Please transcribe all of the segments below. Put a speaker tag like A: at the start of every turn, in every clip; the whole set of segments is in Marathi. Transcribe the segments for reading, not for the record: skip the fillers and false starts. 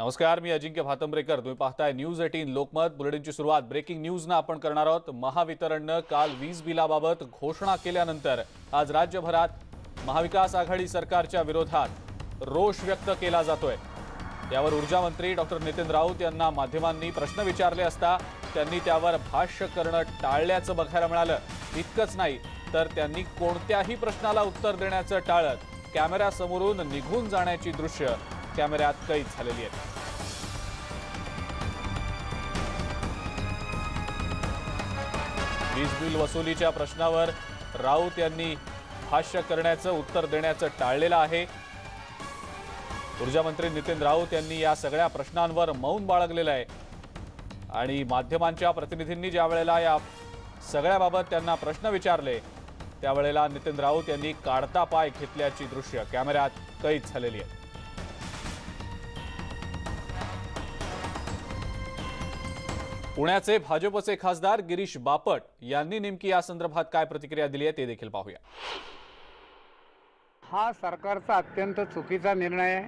A: नमस्कार, मी अजिंक्य भातंब्रेकर। तुम्ही पाहताय न्यूज 18 लोकमत। बुलेटिनची सुरुवात ब्रेकिंग न्यूजने आपण करणार आहोत। महावितरणने काल वीज बिलाबाबत घोषणा केल्यानंतर आज राज्यभरात महाविकास आघाडी सरकारच्या विरोधात रोष व्यक्त केला जातोय। यावर ऊर्जा मंत्री डॉक्टर नितीन राऊत यांना माध्यमांनी प्रश्न विचारले असता त्यांनी त्यावर भाष्य करणं टाळल्याचं बघायला मिळालं। इतकंच नाही तर त्यांनी कोणत्याही प्रश्नाला उत्तर देण्याचं टाळत कॅमेऱ्यासमोरून निघून जाण्याची दृश्य कॅमेऱ्यात कैद झालेली आहेत। वीज बिल वसुलीच्या प्रश्नावर राऊत यांनी भाष्य करण्याचं उत्तर देण्याचं टाळलेलं आहे। ऊर्जा मंत्री नितीन राऊत यांनी या सगळ्या प्रश्नांवर मौन बाळगलेलं आहे आणि माध्यमांच्या प्रतिनिधींनी ज्या वेळेला या सगळ्याबाबत त्यांना प्रश्न विचारले त्यावेळेला नितीन राऊत यांनी काढता पाय घेतल्याची दृश्य कॅमेऱ्यात कैद झालेली आहे। पुण्याचे भाजपचे खासदार गिरीश बापट यांनी नेमकी या संदर्भात काय प्रतिक्रिया दिली आहे ते देखील पाहूया।
B: हा सरकारचा अत्यंत चुकीचा निर्णय आहे।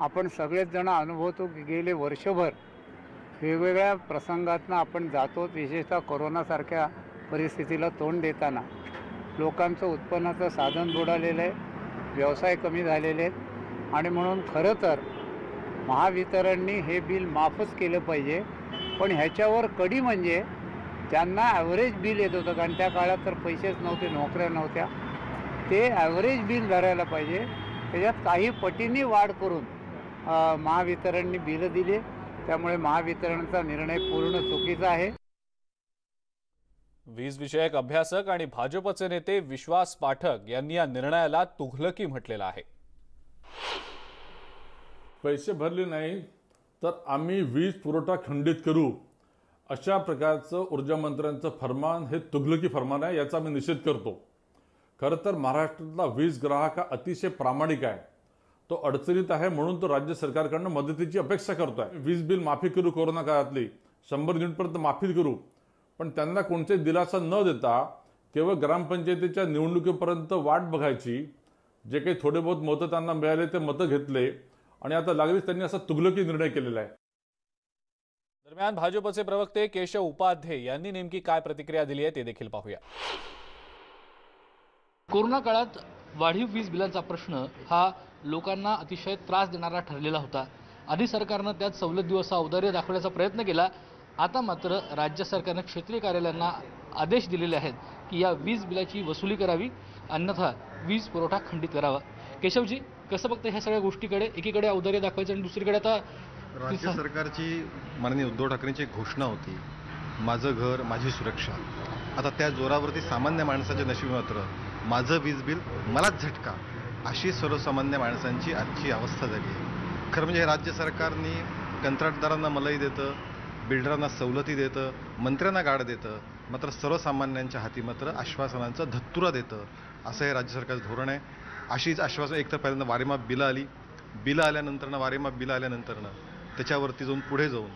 B: आपण सगळेच जण अनुभवतो की गेले वर्षभर वेगवेगळ्या प्रसंगातून आपण जातो, विशेषतः कोरोनासारख्या परिस्थितीला तोंड देताना लोकांचं उत्पन्नाचं साधन बुडालेलं आहे, व्यवसाय कमी झालेले आहेत आणि म्हणून खरं तर महावितरणनी हे बिल माफच केलं पाहिजे। पण ह्याच्यावर कडी म्हणजे त्यांना ॲव्हरेज बिल येत होतं, कारण त्या काळात तर पैसेच नव्हते, नोकऱ्या नव्हत्या, ते ॲव्हरेज बिल धरायला पाहिजे। त्याच्यात काही पटींनी वाढ करून महावितरणनी बिलं दिली, त्यामुळे महावितरणचा निर्णय पूर्ण चुकीचा आहे।
A: वीज विषयक अभ्यासक आणि भाजपचे नेते विश्वास पाठक यांनी या निर्णयाला तुघलकी म्हटलेलं आहे।
C: पैसे भरले नाही तर आम्ही वीज पुरवठा खंडित करू, अशा प्रकारचं ऊर्जा मंत्र्यांचं फरमान हे तुघलकी फरमान आहे, याचा मी निषेध करतो। खरं तर महाराष्ट्रातला वीज ग्राहक हा अतिशय प्रामाणिक आहे, तो अडचणीत आहे म्हणून तो राज्य सरकारकडनं मदतीची अपेक्षा करतोय। वीज बिल माफी करू, कोरोना काळातली 100 युनिटपर्यंत माफी करू, पण त्यांना कोणते दिलासा न देता केवळ ग्रामपंचायतीच्या निवडणुकीपर्यंत वाट बघायची। जे काही थोडे बहुत मतं त्यांना मिळाले ते मतं घेतले आणि आता लागलीच त्यांनी असा तुघलकी निर्णय केलेला आहे।
A: दरम्यान भाजपचे प्रवक्ते केशव उपाध्ये यांनी नेमकी काय प्रतिक्रिया दिली आहे ते देखील पाहूया।
D: कोरोना काळात वाढीव वीज बिलांचा प्रश्न हा लोकांना अतिशय त्रास देणारा ठरलेला होता। आधी सरकारनं त्यात सवलत देऊ असा औदार्य दाखवण्याचा प्रयत्न केला। आता मात्र राज्य सरकारने क्षेत्रीय कार्यालयांना आदेश दिलेले आहेत की या वीज बिलाची वसुली करावी, अन्यथा वीज पुरवठा खंडित करावा। केशवजी, कसं बघतं ह्या सगळ्या गोष्टीकडे? एकीकडे औदार्य दाखवायचं आणि दुसरीकडे आता
E: राज्य सरकारची माननीय उद्धव ठाकरेंची घोषणा होती, माझं घर माझी सुरक्षा। आता त्या जोरावरती सामान्य माणसाच्या नशिबी मात्र माझं वीज बिल मलाच झटका, अशी सर्वसामान्य माणसांची आजची अवस्था झाली आहे। खरं म्हणजे राज्य सरकारने कंत्राटदारांना मलाई देतं, बिल्डरांना सवलती देतं, मंत्र्यांना गाड देतं, मात्र सर्वसामान्यांच्या हाती मात्र आश्वासनांचा धत्तुरा देतं, असं हे राज्य सरकारचं धोरण आहे। अशीच आश्वासन एकतर पहिल्यांदा वारेमाप बिलं आली, बिलं आल्यानंतरनं वारेमाप बिलं आल्यानंतरनं त्याच्यावरती जाऊन पुढे जाऊन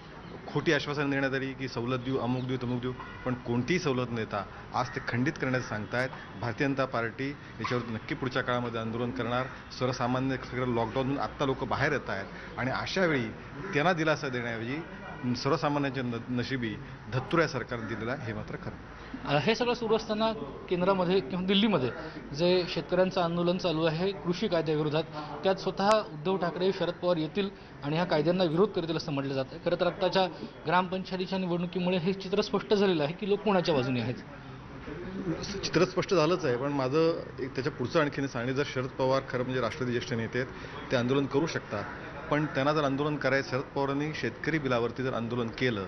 E: खोटी आश्वासन देण्यात आली की सवलत देऊ, अमुक देऊ, तमुक देऊ, पण कोणतीही सवलत न देता आज ते खंडित करण्याचं सांगतायत। भारतीय जनता पार्टी याच्यावरती नक्की पुढच्या काळामध्ये आंदोलन करणार। सर्वसामान्य सगळं लॉकडाऊन आत्ता लोक बाहेर येत आहेत आणि अशावेळी त्यांना दिलासा देण्याऐवजी सर्वसामान्यांच्या नशिबी धत्तुऱ्या सरकारने दिलेला हे मात्र खरं।
D: हे सगळं सुरू असताना केंद्रामध्ये किंवा दिल्लीमध्ये जे शेतकऱ्यांचं आंदोलन चालू आहे कृषी कायद्याविरोधात, त्यात स्वतः उद्धव ठाकरे, शरद पवार येतील आणि ह्या कायद्यांना विरोध करतील असं म्हटलं जातं। खरं तर आत्ताच्या ग्रामपंचायतीच्या निवडणुकीमुळे हे चित्र स्पष्ट झालेलं आहे की लोक कोणाच्या बाजूने आहेत।
E: चित्र स्पष्ट झालंच आहे, पण माझं एक त्याच्या पुढचं आणखीन सांगणे, जर शरद पवार खरं म्हणजे राष्ट्रवादी ज्येष्ठ नेते आहेत, ते आंदोलन करू शकतात, पण त्यांना जर आंदोलन करायचं, शरद पवारांनी शेतकरी बिलावरती जर आंदोलन केलं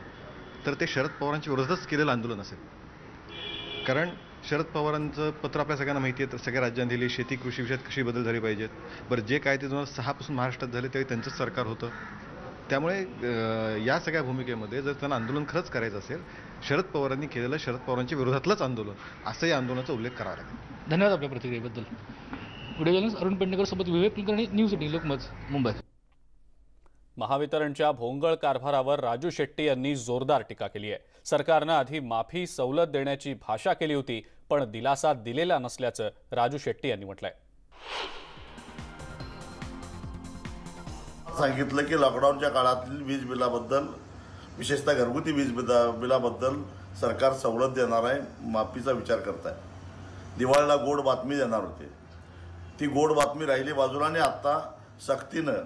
E: तर ते शरद पवारांच्या विरोधातच केलेलं आंदोलन असेल। कारण शरद पवारांचं पत्र आपल्या सगळ्यांना माहिती आहे, तर सगळ्या राज्यांनी दिली, शेती कृषी विषयात कशी बदल झाली पाहिजेत। बरं, जे काय ते 2006 पासून महाराष्ट्रात झाले त्यावेळी त्यांचंच सरकार होतं, त्यामुळे या सगळ्या भूमिकेमध्ये जर त्यांना आंदोलन खरंच करायचं असेल, शरद पवारांनी केलेलं शरद पवारांच्या विरोधातलंच आंदोलन असं या आंदोलनाचा उल्लेख करावा लागेल।
D: धन्यवाद आपल्या प्रतिक्रियेबद्दल। व्हिडिओ जर्नलिस्ट अरुण पेडणेकर सोबत विवेक कुलकर्णी, न्यूज 18 लोकमत, मुंबई।
A: महावितरणच्या भोंगळ कारभारावर राजू शेट्टी यांनी जोरदार टीका केली आहे। सरकारने आधी माफी सवलत देण्याची भाषा केली होती, पण दिलासा दिलेला नसल्याचं राजू शेट्टी यांनी म्हटलंय।
F: सांगितलं की लॉकडाऊनच्या काळातील वीज बिलाबद्दल, विशेषतः घरगुती वीज बिलाबद्दल सरकार सवलत देणार आहे, माफीचा विचार करत आहे. दिवाळीला गोड बातमी देणार होते, ती गोड बातमी राहिली बाजूला आणि आत्ता सक्तीनं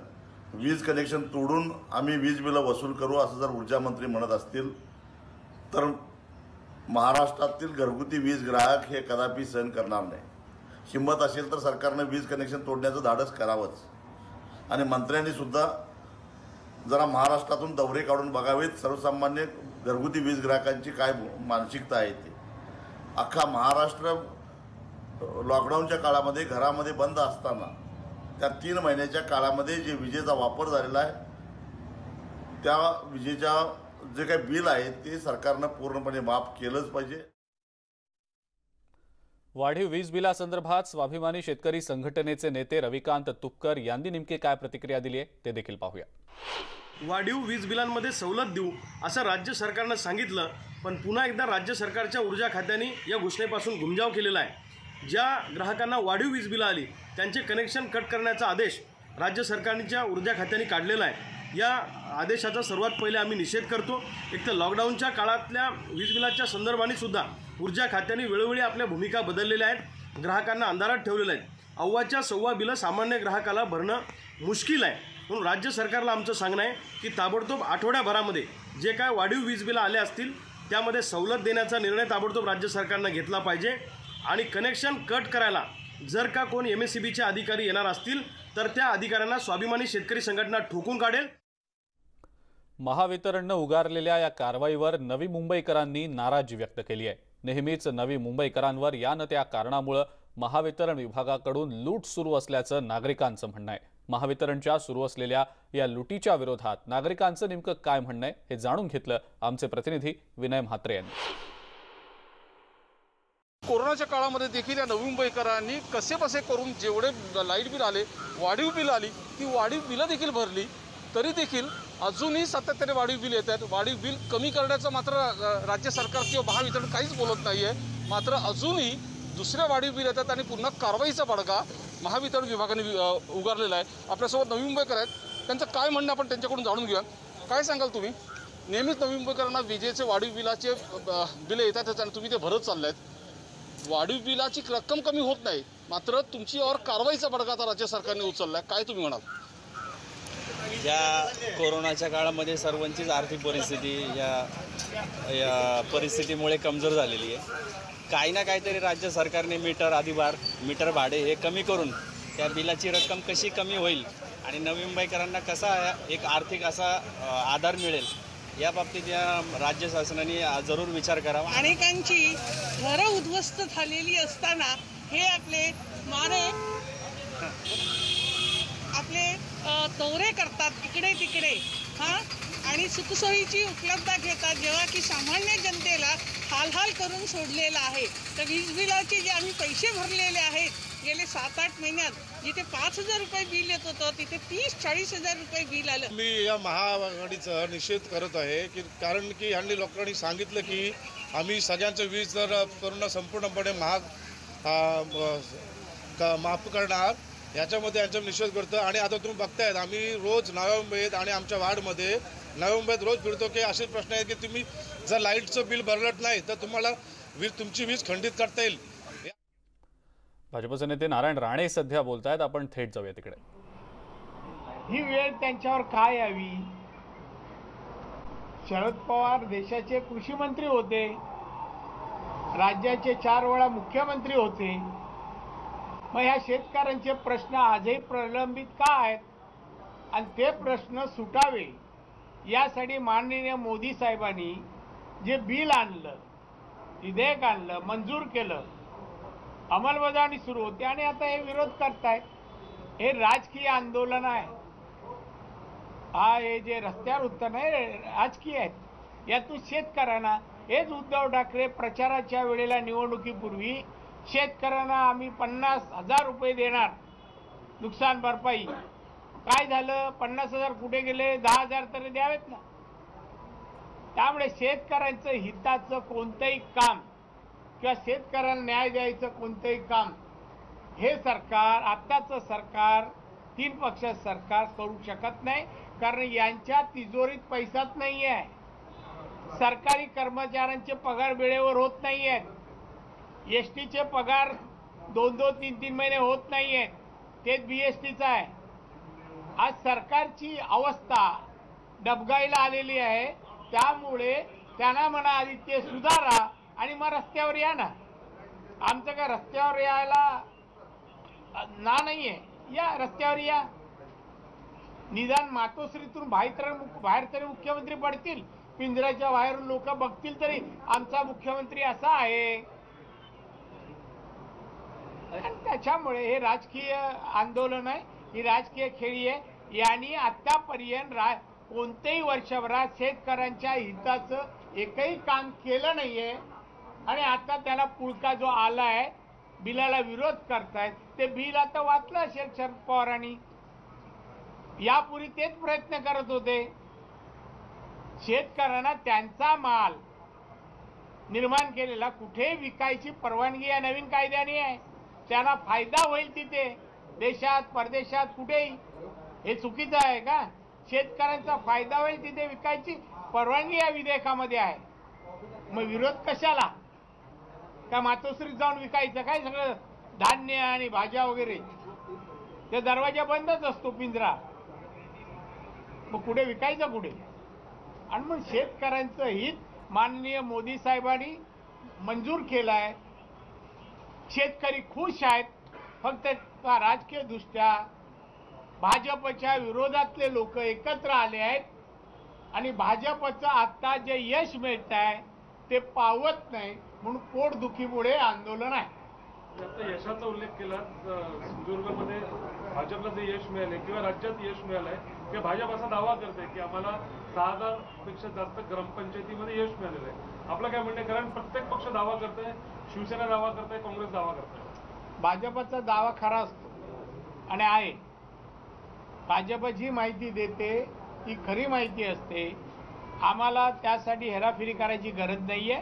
F: वीज कनेक्शन तोडून आम्ही वीज बिलं वसूल करू असं जर ऊर्जा मंत्री म्हणत असतील तर महाराष्ट्रातील घरगुती वीज ग्राहक हे कदापि सहन करणार नाही. हिंमत असेल तर सरकारनं वीज कनेक्शन तोडण्याचं धाडस करावंच आणि मंत्र्यांनी सुद्धा जरा महाराष्ट्रातून दौरे काढून बघावेत. सर्वसामान्य घरगुती वीज ग्राहकांची काय मानसिकता आहे ते. अख्खा महाराष्ट्र लॉकडाऊनच्या काळामध्ये घरामध्ये बंद असताना त्या 3 महिन्याच्या काळामध्ये जे विजेचा वापर झालेला आहे त्या विजेच्या जे काही बिल आहे ते सरकारनं पूर्णपणे माफ केलंच पाहिजे.
A: वाढीव वीज बिलासंदर्भात स्वाभिमानी शेतकरी संघटनेचे नेते रविकांत तुपकर यांनी नेमकी काय प्रतिक्रिया दिली आहे ते देखील पाहूया.
G: वाढीव वीज बिलांमध्ये सवलत देऊ असं राज्य सरकारनं सांगितलं, पण पुन्हा एकदा राज्य सरकारच्या ऊर्जा खात्याने या घोषणेपासून घुमजाव केलेला आहे. ज्या ग्राहकांना वाढीव वीज बिलं आली त्यांचे कनेक्शन कट करण्याचा आदेश राज्य सरकारच्या ऊर्जा खात्याने काढलेला आहे. या आदेशाचा सर्वात पहिले आम्ही निषेध करतो. एक तर लॉकडाऊनच्या काळातल्या वीज बिलाच्या संदर्भाने सुद्धा ऊर्जा खात्याने वेळोवेळी आपल्या भूमिका बदललेल्या आहेत, ग्राहकांना अंधारात ठेवलेलं आहे. अव्वाच्या सव्वा बिलं सामान्य ग्राहकाला भरणं मुश्किल आहे. म्हणून राज्य सरकारला आमचं सांगणं आहे की ताबडतोब आठवड्याभरामध्ये जे काय वाढीव वीज बिलं आले असतील त्यामध्ये सवलत देण्याचा निर्णय ताबडतोब राज्य सरकारनं घेतला पाहिजे. आणि कनेक्शन कट करायला जर का कोण MSEBचे अधिकारी येणार असतील तर त्या अधिकाऱ्यांना स्वाभिमानी शेतकरी संघटना ठोकून काढेल.
A: महावितरणनं उगारलेल्या या कारवाईवर नवी मुंबईकरांनी नाराजी व्यक्त केली आहे. नेहमीच नवी मुंबईकरांवर या न त्या कारणामुळे महावितरण विभागाकडून लूट सुरू असल्याचं नागरिकांचं म्हणणं आहे. महावितरणच्या सुरू असलेल्या या लुटीच्या विरोधात नागरिकांचं नेमकं काय म्हणणं आहे हे जाणून घेतलं आमचे प्रतिनिधी विनय म्हात्रे यांनी.
H: कोरोनाच्या काळामध्ये देखील या नवी मुंबईकरांनी कसेबसे करून जेवढे लाईट बिल आले, वाढीव बिल आली, ती वाढीव बिलं देखील भरली, तरी देखील अजूनही सातत्याने वाढीव बिल येत आहेत. वाढीव बिल कमी करण्याचं मात्र राज्य सरकार किंवा महावितरण काहीच बोलत नाही आहे. मात्र अजूनही दुसऱ्या वाढीव बिल येतात आणि पुन्हा कारवाईचा बडगा महावितरण विभागाने उगारलेला आहे. आपल्यासोबत नवी मुंबईकर आहेत, त्यांचं काय म्हणणं आपण त्यांच्याकडून जाणून घेऊया. काय सांगाल तुम्ही? नेहमीच नवी मुंबईकरांना विजेचे वाढीव बिलाचे बिले येतात आणि तुम्ही ते भरत चाललायत. वाढीव बिलाची रक्कम कमी होत नाही, मात्र तुमची और कारवाईचा बडगा आता राज्य सरकारने उचललाय, काय तुम्ही म्हणाल?
I: या कोरोनाच्या काळामध्ये सर्वांचीच आर्थिक परिस्थिती या परिस्थितीमुळे कमजोर झालेली आहे. काही ना काहीतरी राज्य सरकारने मीटर भाडे हे कमी करून त्या बिलाची रक्कम कशी कमी होईल आणि नवी मुंबईकरांना कसा एक आर्थिक असा आधार मिळेल या बाबतीत या राज्य शासनाने जरूर विचार करावा.
J: अनेकांची घरं उद्ध्वस्त झालेली असताना हे आपले दौरे करतात इकडे तिकडे आणि सुखसोयीची उपलब्धता घेतात, जेव्हा की सामान्य जनतेला हाल करून सोडलेलं आहे. तर वीज बिलाचे जे आम्ही पैसे भरलेले आहेत गेले 7-8 महिन्यात, जिथे 5,000 रुपये बिल येत होतं तिथे 30-40,000 रुपये बिल आलं.
H: मी या महाआघाडीचा निषेध करत आहे की कारण की यांनी लोकांनी सांगितलं की आम्ही सगळ्यांचं वीज दर संपूर्णपणे माफ करणार, याच्यामध्ये यांचा निषेध करतो. आणि आता तुम्ही बघतायत आम्ही रोज नवी मुंबईत आणि आमच्या वार्डमध्ये नवी मुंबईत रोज फिरतो की असे प्रश्न आहेत की तुम्ही जर लाईटचं बिल भरलं नाही तर तुम्हाला तुमची वीज खंडित करता येईल.
A: भाजपचे नेते नारायण राणे सध्या बोलतायत, आपण थेट जाऊया तिकडे.
B: ही वेळ त्यांच्यावर काय यावी? शरद पवार देशाचे कृषी मंत्री होते, राज्याचे 4 वेळा मुख्यमंत्री होते. मग ह्या शेतकऱ्यांचे प्रश्न आजही प्रलंबित का आहेत आणि ते प्रश्न सुटावे यासाठी माननीय मोदी साहेबांनी जे बिल आणलं, विधेयक आणलं, मंजूर केलं, अंमलबजावणी सुरू होती आणि आता हे विरोध करतायत. हे राजकीय आंदोलन आहे. हे जे रस्त्यावर उत्तर आहे राजकीय आहेत. यातून शेतकऱ्यांना हेच उद्धव ठाकरे प्रचाराच्या वेळेला निवडणुकीपूर्वी शेतकऱ्यांना आम्ही 50,000 रुपये देणार नुकसान भरपाई. काय झालं? 50,000 कुठे गेले? 10,000 तरी द्यावेत ना. त्यामुळे शेतकऱ्यांचं हिताचं कोणतंही काम किंवा शेतकऱ्यांना न्याय द्यायचं कोणतंही काम हे सरकार, आत्ताचं सरकार 3 पक्ष सरकार करू शकत नाही, कारण यांच्या तिजोरीत पैसाच नाही आहे. सरकारी कर्मचाऱ्यांचे पगार वेळेवर होत नाही आहेत. एसटीचे पगार 2-2, 3-3 महिने होत नाही आहेत. तेच BSTचं आहे. आज सरकारची अवस्था डबघाईला आलेली आहे. त्यामुळे त्यांना म्हणा आधी ते सुधारा आणि मग रस्त्यावर या ना. आमचं काय रस्त्यावर यायला नाहीये. या रस्त्यावर या. निदान मातोश्रीतून बाहेर तरी मुख्यमंत्री पडतील. पिंजऱ्याच्या बाहेरून लोक बघतील तरी आमचा मुख्यमंत्री असा आहे. आणि त्याच्यामुळे हे राजकीय आंदोलन आहे, ही राजकीय खेळी आहे. यांनी आतापर्यंत कोणत्याही वर्षभरात शेतकऱ्यांच्या हिताचं एकही काम केलं नाहीये. आणि आता त्याला पुळका जो आला आहे, बिलाला विरोध करतायत. ते बिल आता वाचलं असेल शरद पवारांनी. यापूर्वी तेच प्रयत्न करत होते. शेतकऱ्यांना त्यांचा माल निर्माण केलेला कुठे विकायची परवानगी या नवीन कायद्याने आहे. त्यांना फायदा होईल तिथे, देशात परदेशात कुठेही. हे चुकीचं आहे का? शेतकऱ्यांचा फायदा होईल तिथे विकायची परवानगी या विधेयकामध्ये आहे. मग विरोध कशाला? का मातोश्रीत जाऊन विकायचं काय सगळं धान्य आणि भाज्या वगैरे? ते दरवाजा बंदच असतो पिंजरा. मग कुठे विकायचं कुठे? आणि मग शेतकऱ्यांचं हित माननीय मोदी साहेबांनी मंजूर केलं आहे. शेतकरी खुश आहेत. फक्त राजकीय दृष्ट्या भाजपच्या विरोधातले लोक एकत्र आले आहेत आणि भाजपचं आता जे यश मिळत आहे ते पावत नाही, म्हणून पोटदुखीमुळे आंदोलन आहे.
K: आता यशाचा उल्लेख केला. सिंधुदुर्गमध्ये भाजपला जे यश मिळाले किंवा राज्यात यश मिळालंय, किंवा भाजप असा दावा करते की आम्हाला 6000 पेक्षा जास्त ग्रामपंचायतीमध्ये यश मिळालेलं आहे. आपलं काय म्हणणं आहे? कारण प्रत्येक पक्ष दावा करतोय, शिवसेना दावा करताय, काँग्रेस दावा करताय.
B: भाजपचा दावा खरा असतो आणि आहे. भाजप जी माहिती देते ती खरी माहिती असते. आम्हाला त्यासाठी हेराफेरी करायची गरज नाहीये.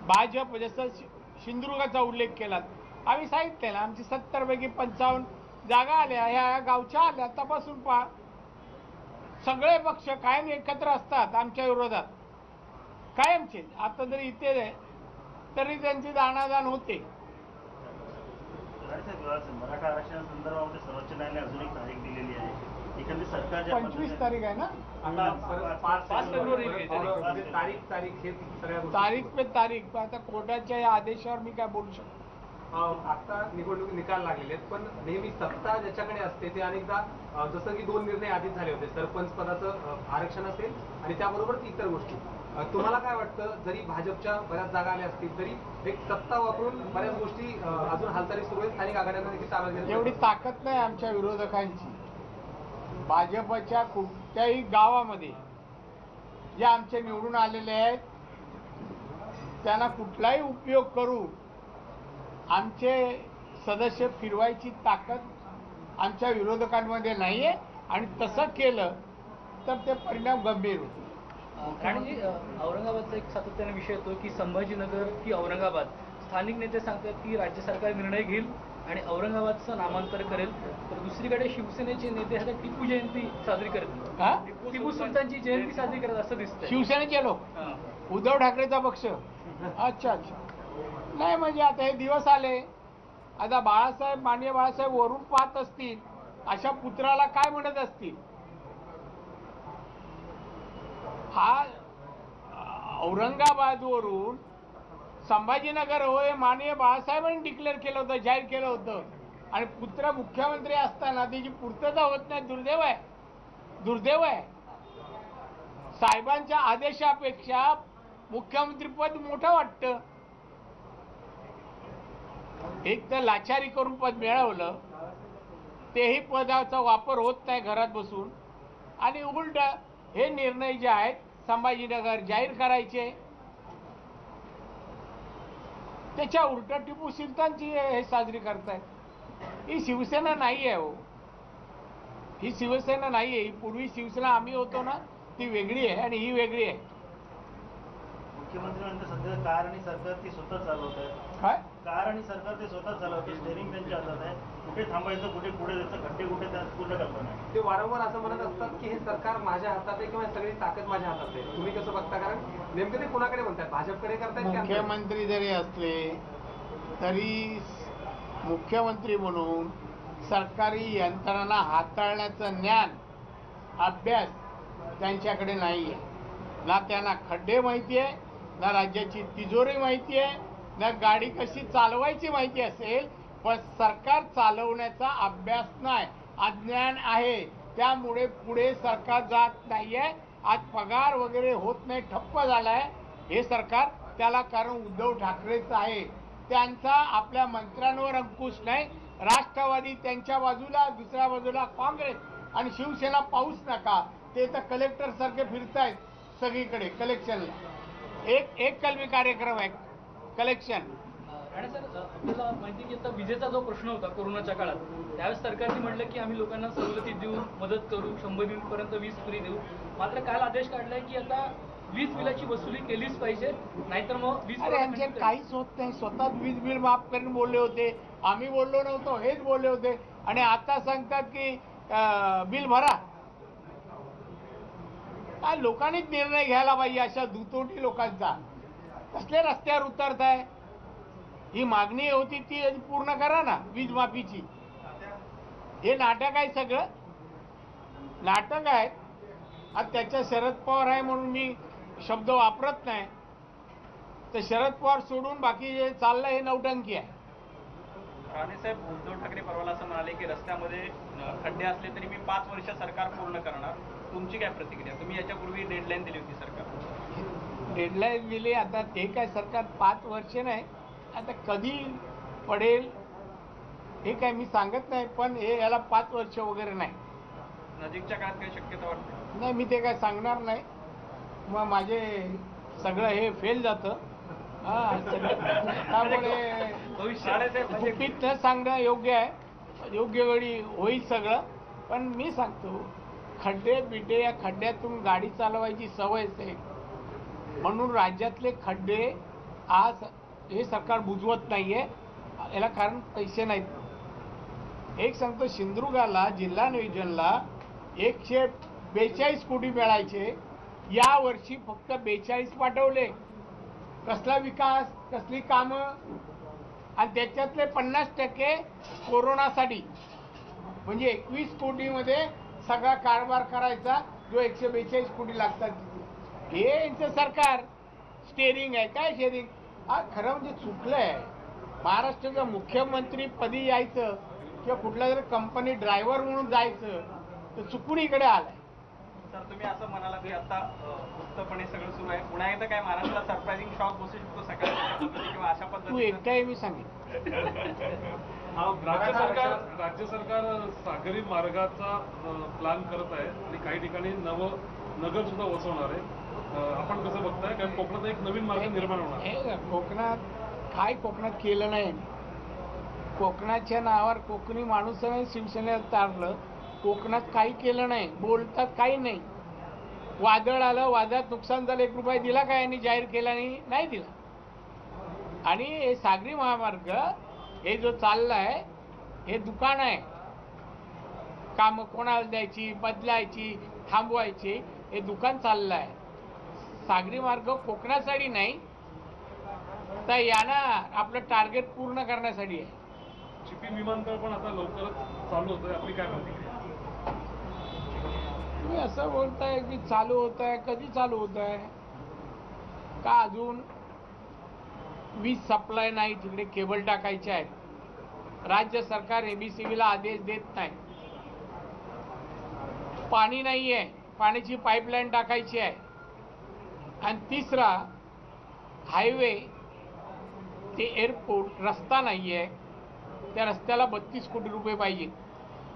B: भाजप जसं सिंधुदुर्गाचा उल्लेख केला, आम्ही सांगितलं ना, आमची 70 पैकी 55 जागा आल्या, ह्या गावच्या आल्या. तपासून पहा. सगळे पक्ष कायम एकत्र असतात आमच्या विरोधात, कायमचे. आता जरी इथे तरी त्यांची दाणादाण होते.
L: मराठा आरक्षणासंदर्भामध्ये सर्वोच्च न्यायालयाने अजून एक तारीख दिलेली आहे. एखादी सरकार
B: 25 तारीख आहे ना. तारीख पे तारीख. आता कोर्टाच्या या आदेशावर मी काय बोलू शकतो?
M: आता निवडणूक निकाल लागलेले आहेत, पण नेहमी सत्ता ज्याच्याकडे असते ते अनेकदा जसं की 2 निर्णय आधीच झाले होते. सरपंच पदाचं आरक्षण असेल आणि त्याबरोबरच इतर गोष्टी. तुम्हाला काय वाटतं, जरी भाजपच्या बऱ्याच जागा आल्या असतील तरी एक सत्ता वापरून बऱ्याच गोष्टी अजून हालचाली सुरू आहेत, स्थानिक आघाड्यांना देखील ताब्यात घेण्यात?
B: एवढी ताकद नाही आमच्या विरोधकांची. भाजपच्या कुठल्याही गावामध्ये जे आमचे निवडून आलेले आहेत त्यांना कुठलाही उपयोग करू आमचे सदस्य फिरवायची ताकद आमच्या विरोधकांमध्ये नाहीये. आणि तसं केलं तर ते परिणाम गंभीर होते.
D: आणि औरंगाबादचा एक सातत्याने विषय येतो की संभाजीनगर की औरंगाबाद. स्थानिक नेते सांगतात की राज्य सरकार निर्णय घेईल आणि औरंगाबादचं नामांतर करेल, तर दुसरीकडे शिवसेनेचे नेते आता टिपू जयंती साजरी करतील. टिपू सुलतानची जयंती साजरी करत असं दिसतं.
B: शिवसेनेचे लोक, उद्धव ठाकरेचा पक्ष. अच्छा अच्छा. नाही म्हणजे आता हे दिवस आले. आता माननीय बाळासाहेब वरून पाहत असतील, अशा पुत्राला काय म्हणत असतील? हा औरंगाबादवरून संभाजीनगर होय माननीय बाळासाहेबांनी डिक्लेअर केलं होतं, जाहीर केलं होतं. आणि पुत्र मुख्यमंत्री असताना त्याची पूर्तता होत नाही. दुर्दैव आहे, दुर्दैव आहे. साहेबांच्या आदेशापेक्षा मुख्यमंत्रीपद मोठं वाटतं. एक तर लाचारी करून पद मिळवलं, तेही पदाचा वापर होत नाही घरात बसून. आणि उलट हे निर्णय जे आहेत संभाजीनगर जाहीर करायचे, त्याच्या उलट टिपू सुलतानची हे साजरी करतायत. ही शिवसेना नाही आहे हो. ही शिवसेना नाही आहे. ही पूर्वी शिवसेना आम्ही होतो ना, ती वेगळी आहे आणि ही वेगळी आहे.
L: मुख्यमंत्री सध्या कार आणि सरकार ती स्वतः चालवत आहे.
B: काय
L: कार आणि सरकार ते स्वतः चालवते, स्टेरिंग त्यांच्या हातात आहे. कुठे थांबायचं, कुठे पुढे जायचं, खड्डे कुठे त्या पूर्ण कल्पना आहे.
M: ते वारंवार असं म्हणत असतात की हे सरकार माझ्या हातात आहे किंवा सगळी ताकद माझ्या हातात आहे. तुम्ही कसं बघता? कारण नेमकं ते कुणाकडे म्हणतात, भाजपकडे करतायत?
B: मुख्यमंत्री जरी असले तरी मुख्यमंत्री म्हणून सरकारी यंत्रणा हाताळण्याचं ज्ञान अभ्यास त्यांच्याकडे नाही आहे. ना त्यांना खड्डे माहिती आहे, ना राज्याची तिजोरी माहिती आहे, ना गाडी कशी चालवायची माहिती असेल, पण सरकार चालवण्याचा अभ्यास नाही, अज्ञान आहे. त्यामुळे पुढे सरकार जात नाहीये. आज पगार वगैरे होत नाही, ठप्प झालाय हे सरकार. त्याला कारण उद्धव ठाकरेच आहे. त्यांचा आपल्या मंत्र्यांवर अंकुश नाही. राष्ट्रवादी त्यांच्या बाजूला, दुसऱ्या बाजूला काँग्रेस आणि शिवसेना पाऊस नका. ते तर कलेक्टर सारखे फिरतायत सगळीकडे कलेक्शनला. एक कलमी कार्यक्रम आहे कलेक्शन.
D: आणि सर आपल्याला माहिती की आता विजेचा जो प्रश्न होता कोरोनाच्या काळात, त्यावेळेस सरकारने म्हटलं की आम्ही लोकांना सवलती देऊ, मदत करू, 100 युनिटपर्यंत वीज फ्री देऊ. मात्र काल आदेश काढलाय की आता वीज बिलाची वसुली केलीच पाहिजे, नाहीतर मग वीज
B: काहीच होत नाही. स्वतःच वीज बिल माफ करून बोलले होते. आम्ही बोललो नव्हतो, हेच बोलले होते. आणि आता सांगतात की बिल भरा. काय लोकांनीच निर्णय घ्यायला पाहिजे अशा दुतोटी लोकांचा. कसले रस्त्यावर उतरताय? ही मागणी होती ती पूर्ण करा ना वीज माफीची. हे नाटक आहे, सगळं नाटक आहे. आज त्याच्या शरद पवार आहे म्हणून मी शब्द वापरत नाही. तर शरद पवार सोडून बाकी जे चाललं हे नौटंकी आहे.
N: राणेसाहेब, उद्धव ठाकरे परवाला असं म्हणाले की रस्त्यामध्ये खड्डे असले तरी मी 5 वर्ष सरकार पूर्ण करणार. तुमची काय प्रतिक्रिया? तुम्ही याच्यापूर्वी डेडलाईन दिली होती सरकार.
B: डेडलाईन दिली, आता ते काय सरकार 5 वर्ष नाही, आता कधी पडेल हे काय मी सांगत नाही. पण हे याला 5 वर्ष वगैरे नाही.
N: नजीकच्या काळात काही शक्यता वाटते?
B: नाही, मी ते काय सांगणार नाही. मग माझे सगळं हे फेल जातं. त्यामुळे गुपित न सांगणं योग्य आहे. योग्य वेळी होईल सगळं. पण मी सांगतो, खड्डे बिड्डे, या खड्ड्यातून गाडी चालवायची सवय असेल म्हणून राज्यातले खड्डे आज हे सरकार बुजवत नाहीये. याला कारण पैसे नाहीत. एक सांगतो, सिंधुदुर्गाला जिल्हा नियोजनला 142 कोटी मिळायचे, या वर्षी फक्त 42 पाठवले. कसला विकास, कसली कामं? आणि त्याच्यातले 50% कोरोनासाठी. म्हणजे 21 कोटीमध्ये सगळा कारभार करायचा जो 142 कोटी लागतात. हे यांचं सरकार स्टेरिंग आहे. काय स्टेरिंग? हा खरं म्हणजे चुकलंय. महाराष्ट्राचा मुख्यमंत्री पदी यायचं किंवा कुठल्या तरी कंपनी ड्रायव्हर म्हणून जायचं, तर चुकून इकडे आलाय.
N: सर, तुम्ही असं म्हणाला की आता गुप्तपणे सगळं सुरू आहे. पुन्हा एकदा काय महाराष्ट्राला सरप्राइझिंग शॉक बसू शकतो सकाळी किंवा अशा
B: तू
N: पद्धतीने?
B: एकटाही मी सांगेन.
K: राज्य सरकार सागरी मार्गाचा प्लॅन करत आहे आणि काही ठिकाणी नगर सुद्धा वसवणार आहे. आपण कसं बघताय? कारण कोकणात एक नवीन मार्ग निर्माण होणार आहे.
B: कोकणात केलं नाही. कोकणाच्या नावावर कोकणी माणूसाने शिवसेनेला तारलं. कोकणात काही केलं नाही. बोलतात काही नाही. वादळ आलं, वादळात नुकसान झालं, 1 रुपया दिला का यांनी जाहीर केला? नाही दिला. आणि हे सागरी महामार्ग हे जो चाललाय हे दुकान आहे. कामं कोणाला द्यायची, बदलायची, थांबवायची, हे दुकान चाललं आहे. सागरी मार्ग कोकणासाठी नाही, तर यांना आपलं टार्गेट पूर्ण करण्यासाठी आहे.
K: चिपी विमानतळ पण आता लवकरच चालू होतोय. आपली काय प्रतिक्रिया?
B: तुम्ही असं बोलताय की चालू होत आहे. कधी चालू होत आहे? का अजून वीज सप्लाय नाही, तिकडे केबल टाकायचे आहेत. राज्य सरकार ABCBला आदेश देत नाही. पाणी नाही आहे, पाण्याची पाईपलाईन टाकायची आहे. आणि तिसरा, हायवे ते एअरपोर्ट रस्ता नाही आहे, त्या रस्त्याला 32 कोटी रुपये पाहिजे.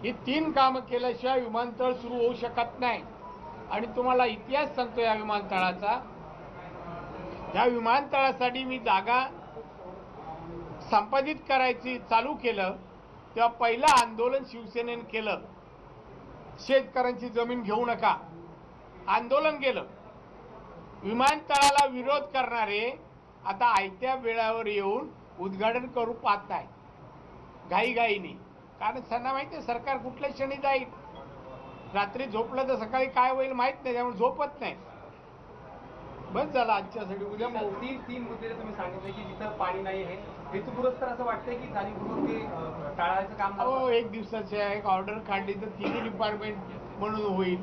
B: ही 3 कामं केल्याशिवाय विमानतळ सुरू होऊ शकत नाही. आणि तुम्हाला इतिहास सांगतो या विमानतळाचा. या विमानतळासाठी मी जागा संपादित करायची चालू केलं तेव्हा पहिलं आंदोलन शिवसेनेने केलं. शेतकऱ्यांची जमीन घेऊ नका आंदोलन केलं. विमानतळाला विरोध करणारे
O: आता आयत्या वेळावर येऊन उद्घाटन करू पाहताय घाईघाईने, कारण त्यांना माहिती आहे सरकार कुठल्या क्षणी जाईल. रात्री झोपलं तर सकाळी काय होईल माहित नाही, त्यामुळे झोपत नाही. बस झालं आजच्यासाठी. उद्या
M: तीन मुद्दे तुम्ही सांगितले की जिथं पाणी नाही आहे हेतुपुरस्तर असं वाटतंय की जाणीवपूर्वक ते टाळायचं काम.
O: हो, एक दिवसाची एक ऑर्डर काढली तर तिन्ही डिपार्टमेंट म्हणून होईल.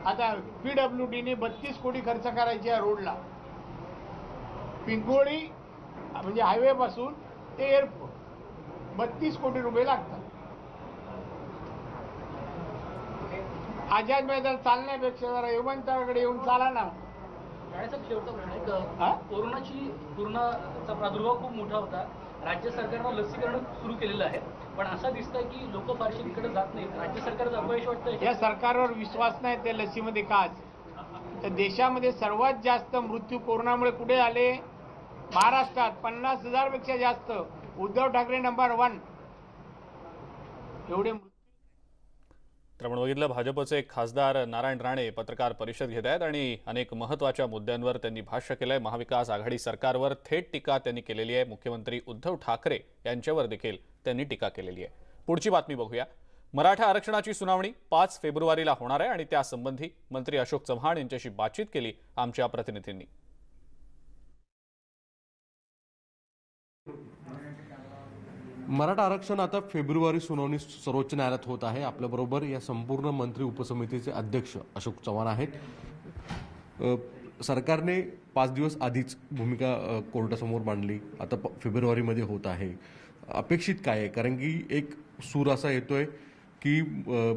O: आता PWDने 32 कोटी खर्च करायचे या रोडला, पिंगोळी म्हणजे हायवे पासून ते एअरपोर्ट 32 कोटी रुपये लागतात. आझाद मैदान चालण्यापेक्षा जरा विमानतळाकडे येऊन चाला ना.
D: शेवटचा प्रश्न, कोरोनाचा प्रादुर्भाव खूप मोठा होता. राज्य सरकारनं लसीकरण सुरू केलेलं आहे, पण असं दिसतंय की लोक फारशी तिकडे जात नाहीत. राज्य सरकारचं अपयश वाटतंय.
O: या सरकारवर विश्वास नाही ते लसीमध्ये. का तर देशामध्ये सर्वात जास्त मृत्यू कोरोनामुळे कुठे आले? महाराष्ट्रात 50,000 पेक्षा जास्त. उद्धव ठाकरे नंबर 1. एवढे.
A: तर आपण बघितलं भाजपचे खासदार नारायण राणे पत्रकार परिषद घेत आहेत आणि अनेक महत्त्वाच्या मुद्द्यांवर त्यांनी भाष्य केलंय. महाविकास आघाडी सरकारवर थेट टीका त्यांनी केलेली आहे. मुख्यमंत्री उद्धव ठाकरे यांच्यावर देखील त्यांनी टीका केलेली आहे. पुढची बातमी बघूया. मराठा आरक्षणाची सुनावणी 5 फेब्रुवारीला होणार आहे आणि त्यासंबंधी मंत्री अशोक चव्हाण यांच्याशी बातचीत केली आमच्या प्रतिनिधींनी.
P: मराठा आरक्षण आता फेब्रुवारी सुनावणी सर्वोच्च न्यायालयात होत आहे. आपल्याबरोबर या संपूर्ण मंत्री उपसमितीचे अध्यक्ष अशोक चव्हाण आहेत. सरकारने 5 दिवस आधीच भूमिका कोर्टासमोर मांडली. आता फेब्रुवारीमध्ये होत आहे. अपेक्षित काय आहे? कारण की एक सूर असा येतोय की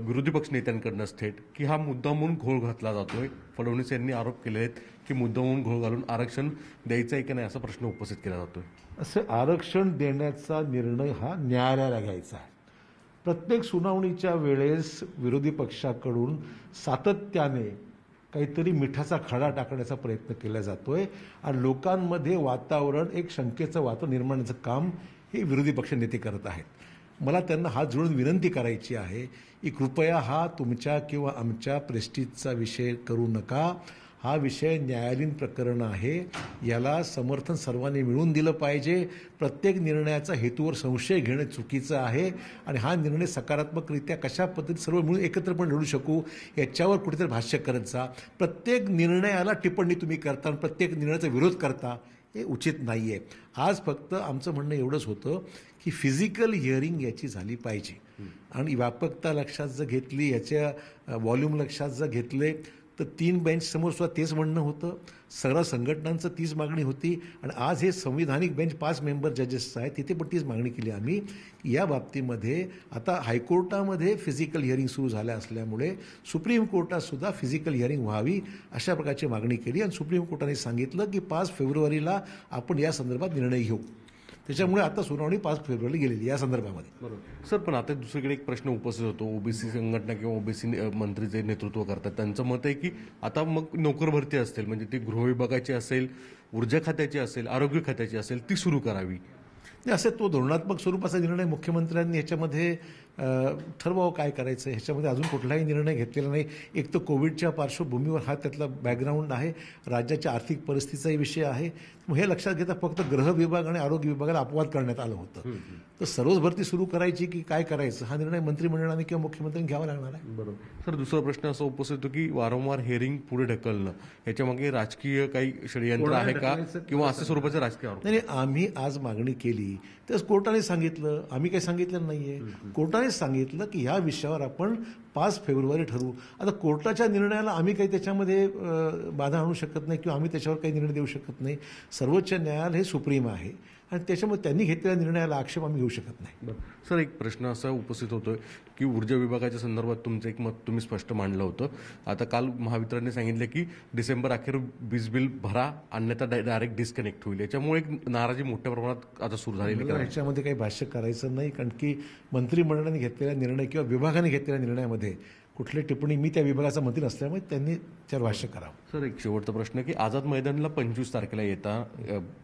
P: विरोधी पक्ष नेत्यांकडनंच थेट की हा मुद्दामून घोळ घातला जातोय. फडणवीस यांनी आरोप केले आहेत की मुद्दामून घोळ घालून आरक्षण द्यायचं आहे की नाही असा प्रश्न उपस्थित केला जातोय.
Q: असं आरक्षण देण्याचा निर्णय हा न्यायालयाला घ्यायचा आहे. प्रत्येक सुनावणीच्या वेळेस विरोधी पक्षाकडून सातत्याने काहीतरी मिठाचा खडा टाकण्याचा प्रयत्न केला जातोय आणि लोकांमध्ये वातावरण एक शंकेचं वातावरण निर्माणाचं काम हे विरोधी पक्ष नेते करत आहेत. मला त्यांना हात जोडून विनंती करायची आहे की कृपया हा तुमच्या किंवा आमच्या प्रेस्टिजचा विषय करू नका. हा विषय न्यायालयीन प्रकरण आहे. याला समर्थन सर्वांनी मिळून दिलं पाहिजे. प्रत्येक निर्णयाचा हेतूवर संशय घेणं चुकीचं आहे आणि हा निर्णय सकारात्मकरित्या कशा पद्धतीने सर्व मिळून एकत्रपणे लढू शकू याच्यावर कुठेतरी भाष्य करत जा. प्रत्येक निर्णयाला टिप्पणी तुम्ही करता आणि प्रत्येक निर्णयाचा विरोध करता हे उचित नाही आहे. आज फक्त आमचं म्हणणं एवढंच होतं की फिजिकल हिअरिंग याची झाली पाहिजे आणि व्यापकता लक्षात जर घेतली, याच्या व्हॉल्यूम लक्षात जर घेतले तर 3 बेंचसमोर सुद्धा तेच म्हणणं होतं. सगळ्या संघटनांचं तीच मागणी होती आणि आज हे संविधानिक बेंच 5 मेंबर जजेसचं आहे, तिथे पण तीच मागणी केली आम्ही. या बाबतीमध्ये आता हायकोर्टामध्ये फिजिकल हिअरिंग सुरू झाल्या असल्यामुळे सुप्रीम कोर्टात सुद्धा फिजिकल हिअरिंग व्हावी अशा प्रकारची मागणी केली आणि सुप्रीम कोर्टाने सांगितलं की 5 फेब्रुवारीला आपण या संदर्भात निर्णय घेऊ. त्याच्यामुळे आता सुनावणी 5 फेब्रुवारी गेलेली या संदर्भामध्ये.
P: बरोबर सर, पण आता दुसरीकडे एक प्रश्न उपस्थित होतो. ओबीसी संघटना किंवा ओबीसी मंत्री जे नेतृत्व करतात त्यांचं मत आहे की आता मग नोकर भरती असतील, म्हणजे ती गृहविभागाची असेल, ऊर्जा खात्याची असेल, आरोग्य खात्याची असेल, ती सुरू करावी.
Q: असे तो धोरणात्मक स्वरूपाचा निर्णय मुख्यमंत्र्यांनी ह्याच्यामध्ये ठरवावं काय करायचं. ह्याच्यामध्ये अजून कुठलाही निर्णय घेतलेला नाही. एक तर कोविडच्या पार्श्वभूमीवर हा त्यातला बॅकग्राऊंड आहे, राज्याच्या आर्थिक परिस्थितीचाही विषय आहे. मग हे लक्षात घेता फक्त गृह विभाग आणि आरोग्य विभागाला अपवाद करण्यात आलं होतं. तर सर्वच भरती सुरू करायची की काय करायचं हा निर्णय मंत्रिमंडळाने किंवा मुख्यमंत्र्यांनी घ्यावा लागणार आहे.
P: बरोबर सर, दुसरा प्रश्न असा उपस्थित होतो की वारंवार हेअरिंग पुढे ढकलणं ह्याच्यामागे राजकीय काही षडयंत्र आहे का किंवा असं स्वरूपाचं राजकीय आरोप?
Q: नाही, आम्ही आज मागणी केली तर कोर्टाने सांगितलं, आम्ही काही सांगितलं नाहीये. कोर्टाने सांगितलं की ह्या विषयावर आपण 5 फेब्रुवारी ठरवू. आता कोर्टाच्या निर्णयाला आम्ही काही त्याच्यामध्ये बाधा आणू शकत नाही किंवा आम्ही त्याच्यावर काही निर्णय देऊ शकत नाही. सर्वोच्च न्यायालय हे सुप्रीम आहे आणि त्याच्यामुळे त्यांनी घेतलेल्या निर्णयाला आक्षेप आम्ही घेऊ शकत नाही.
P: सर, एक प्रश्न असा उपस्थित होतोय की ऊर्जा विभागाच्या संदर्भात तुमचं एक मत तुम्ही स्पष्ट मांडलं होतं. आता काल महावितरणने सांगितलं की डिसेंबर अखेर वीज बिल भरा अन्यथा डायरेक्ट डिस्कनेक्ट होईल. याच्यामुळे एक नाराजी मोठ्या प्रमाणात आता सुरू झालेली आहे.
Q: याच्यामध्ये काही भाष्य करायचं नाही, कारण की मंत्रिमंडळाने घेतलेला निर्णय किंवा विभागाने घेतलेल्या निर्णयामध्ये कुठली टिप्पणी, मी त्या विभागाचा मंत्री नसल्यामुळे त्यांनी त्यावर भाष्य करावं.
P: सर, एक शेवटचा प्रश्न की आझाद मैदानला 25 तारखेला येता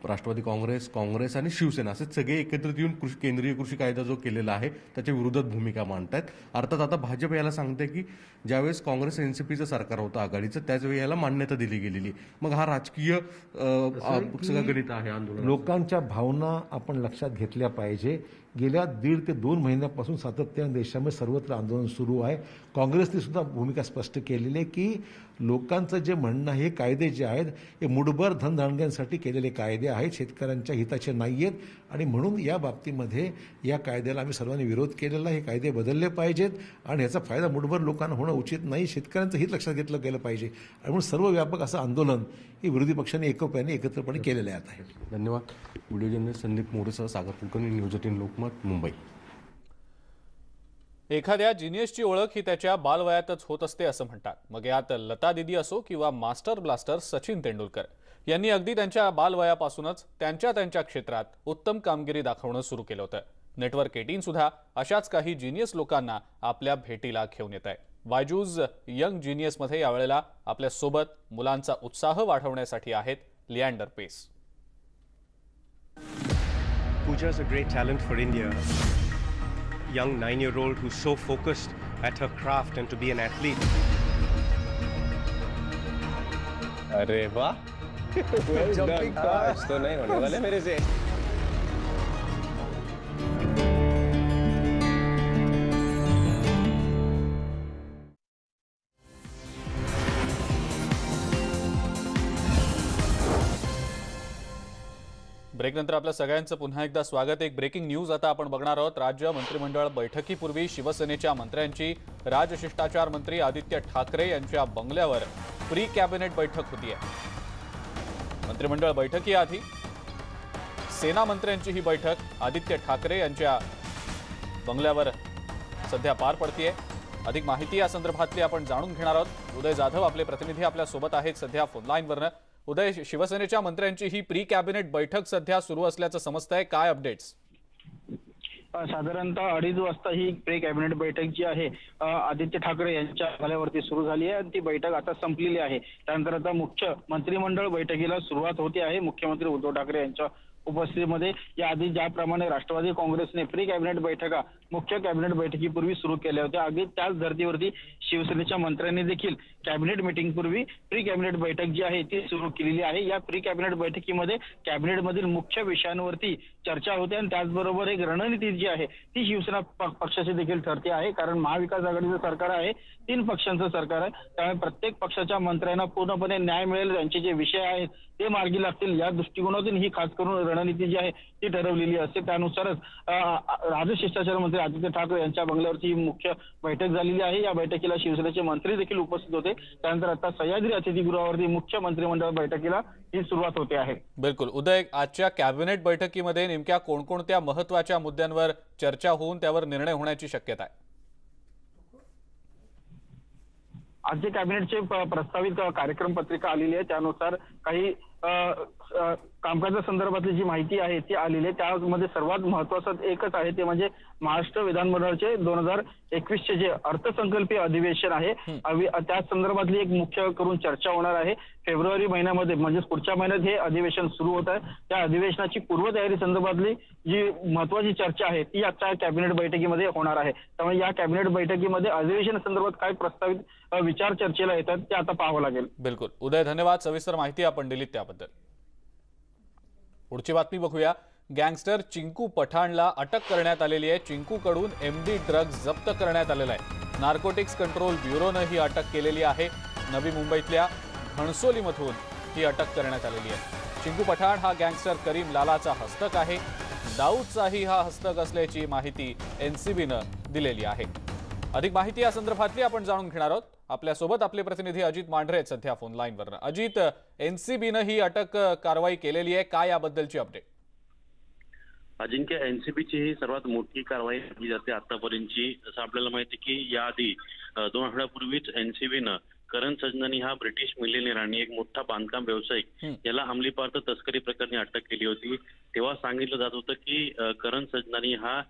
P: राष्ट्रवादी काँग्रेस आणि शिवसेना असे सगळे एकत्रित येऊन केंद्रीय कृषी कायदा जो केलेला आहे त्याच्या विरोधात भूमिका मांडतायत. अर्थात आता भाजप याला सांगते की ज्यावेळेस काँग्रेस एनसीपीचं सरकार होतं आघाडीचं त्याच वेळी याला मान्यता दिली गेलेली. मग हा राजकीय सगळं गणित आहे आंदोलन.
Q: लोकांच्या भावना आपण लक्षात घेतल्या पाहिजे. गेल्या 1.5 ते 2 महिन्यापासून सातत्याने देशामध्ये सर्वत्र आंदोलन सुरू आहे. काँग्रेसने सुद्धा भूमिका स्पष्ट केलेली आहे की लोकांचं जे म्हणणं आहे, हे कायदे जे आहेत हे मुठभर धनधानग्यांसाठी केलेले कायदे आहेत, शेतकऱ्यांच्या हिताचे नाही आहेत. आणि म्हणून या बाबतीमध्ये या कायद्याला आम्ही सर्वांनी विरोध केलेला आहे. हे कायदे बदलले पाहिजेत आणि याचा फायदा मुठभर लोकांना होणं उचित नाही. शेतकऱ्यांचं हित लक्षात घेतलं गेलं पाहिजे. आणि म्हणून सर्व व्यापक असं आंदोलन हे विरोधी पक्षाने एकोप्याने एकत्रपणे केलेले आहे.
P: धन्यवाद. व्हिडिओ जर्नलिस्ट संदीप मोरेसह सागर कुलकर्णी, न्यूज 18 लोकमत, मुंबई.
A: एखाद्या जिनियसची ओळख ही त्याच्या बालवयातच होत असते असं म्हणतात. मग यात लता दीदी असो किंवा मास्टर ब्लास्टर सचिन तेंडुलकर यांनी अगदी त्यांच्या बालवयापासूनच त्यांच्या क्षेत्रात उत्तम कामगिरी दाखवणं सुरू केलं होतं. नेटवर्क 18 सुद्धा अशाच काही जिनियस लोकांना आपल्या भेटीला घेऊन येत आहे. वायजूज यंग जिनियसमध्ये यावेळेला आपल्या सोबत मुलांचा उत्साह वाढवण्यासाठी आहेत लिएंडर पेस.
R: Pooja is a great talent for India. Young 9-year-old who's so focused at her craft and to be an athlete.
S: अरे वाह, jumping आज तो नहीं होने वाले मेरे से.
A: ब्रेकनंतर आपल्या सगळ्यांचं पुन्हा एकदा स्वागत. एक ब्रेकिंग न्यूज आता आपण बघणार आहोत. राज्य मंत्रिमंडळ बैठकीपूर्वी शिवसेनेच्या मंत्र्यांची राजशिष्टाचार मंत्री आदित्य ठाकरे यांच्या बंगल्यावर प्री कॅबिनेट बैठक होती आहे. मंत्रिमंडळ बैठकीआधी सेना मंत्र्यांची ही बैठक आदित्य ठाकरे यांच्या बंगल्यावर सध्या पार पडतीये. अधिक माहिती या संदर्भातली आपण जाणून घेणार आहोत. उदय जाधव आपले प्रतिनिधी आपल्या सोबत आहेत सध्या फोनलाईनवरनं. उदय, शिवसेनेच्या मंत्र्यांची ही प्री कॅबिनेट बैठक सध्या सुरू असल्याचं समजतंय, काय अपडेट्स?
T: साधारणतः 2:30 वाजता ही प्री कॅबिनेट बैठक जी आहे आदित्य ठाकरे यांच्या बंगल्यावरती सुरू झाली आहे आणि ती बैठक आता संपलेली आहे. त्यानंतर आता मुख्य मंत्रिमंडळ बैठकीला सुरुवात होते आहे. मुख्यमंत्री उद्धव ठाकरे यांच्या उपस्थितीमध्ये याआधी ज्याप्रमाणे राष्ट्रवादी काँग्रेसने प्री कॅबिनेट बैठका मुख्य कॅबिनेट बैठकीपूर्वी सुरू केल्या होत्या, अगदी त्याच धर्तीवरती शिवसेनेच्या मंत्र्यांनी देखील कॅबिनेट मीटिंग पूर्वी प्री कॅबिनेट बैठक जी आहे ती सुरू केलेली आहे. या प्री कॅबिनेट बैठकीमध्ये कॅबिनेटमधील मुख्य विषयांवरती चर्चा होते आणि त्याचबरोबर एक रणनीती जी आहे ती शिवसेना पक्षाची देखील ठरते आहे. कारण महाविकास आघाडीचं सरकार आहे, 3 पक्षांचं सरकार आहे, त्यामुळे प्रत्येक पक्षाच्या मंत्र्यांना पूर्णपणे न्याय मिळेल, त्यांचे जे विषय आहेत ते मार्गी लागतील या दृष्टिकोनातून ही खास करून रणनीती जी आहे ती ठरवलेली असते. त्यानुसारच राजशिष्टाचार मंत्री आदित्य ठाकरे यांच्या बंगल्यावरची मुख्य बैठक झालेली आहे. या बैठकीला शिवसेनेचे मंत्री देखील उपस्थित होते. त्यानंतर आता सह्याद्री अतिथीगृहावरती मुख्य मंत्रिमंडळ बैठकीला ही सुरुवात होते आहे.
A: बिलकुल उदय, आजच्या कॅबिनेट बैठकीमध्ये नेमक्या कोणकोणत्या महत्त्वाच्या मुद्द्यांवर चर्चा होऊन त्यावर निर्णय होण्याची शक्यता आहे?
T: आज जे कॅबिनेटचे प्रस्तावित कार्यक्रम पत्रिका आलेली आहे त्यानुसार काही कामकाजासंदर्भातली जी माहिती आहे ती आलेली आहे. त्यामध्ये सर्वात महत्त्वाचं एकच आहे ते म्हणजे महाराष्ट्र विधानमंडळाचे 2021चे जे अर्थसंकल्पीय अधिवेशन आहे त्या संदर्भातली एक मुख्य करून चर्चा होणार आहे. फेब्रुवारी महिन्यामध्ये म्हणजे पुढच्या महिन्यात हे अधिवेशन सुरू होत आहे. त्या अधिवेशनाची पूर्वतयारी संदर्भातली जी महत्त्वाची चर्चा आहे ती आजच्या कॅबिनेट बैठकीमध्ये होणार आहे. त्यामुळे या कॅबिनेट बैठकीमध्ये अधिवेशन संदर्भात काय प्रस्तावित विचार चर्चेला येतात ते आता पाहावं लागेल.
A: बिलकुल उदय, धन्यवाद. सविस्तर माहिती आपण दिलीत त्याबद्दल. पुढची बातमी बघूया. गँगस्टर चिंकू पठाणला अटक करण्यात आलेली आहे. चिंकूकडून MD ड्रग्ज जप्त करण्यात आलेला आहे. नार्कोटिक्स कंट्रोल ब्युरोनं ही अटक केलेली आहे. नवी मुंबईतल्या घणसोलीमधून ही अटक करण्यात आलेली आहे. चिंकू पठाण हा गँगस्टर करीम लालाचा हस्तक आहे. दाऊदचाही हा हस्तक असल्याची माहिती NCBनं दिलेली आहे. अधिक माहिती या संदर्भातली आपण जाणून घेणार आहोत. आपल्यासोबत आपले प्रतिनिधी अजित मांढरे आहेत सध्या फोनलाईनवर. अजित, NCBनं ही अटक कारवाई केलेली आहे, काय याबद्दलची अपडेट?
U: अजिंक्य, NCBची ही सर्वात मोठी कारवाई केली जाते आतापर्यंतची. असं आपल्याला माहिती की याआधी 2 आठवड्यापूर्वीच NCBनं करण सजनानी हा ब्रिटिश मिलेनियर आणि एक मोठा बांधकाम व्यावसायिक याला अंमली पदार्थ तस्करी प्रकरणी अटक केली होती. तेव्हा सांगितलं जात होतं की करण सजनानी हा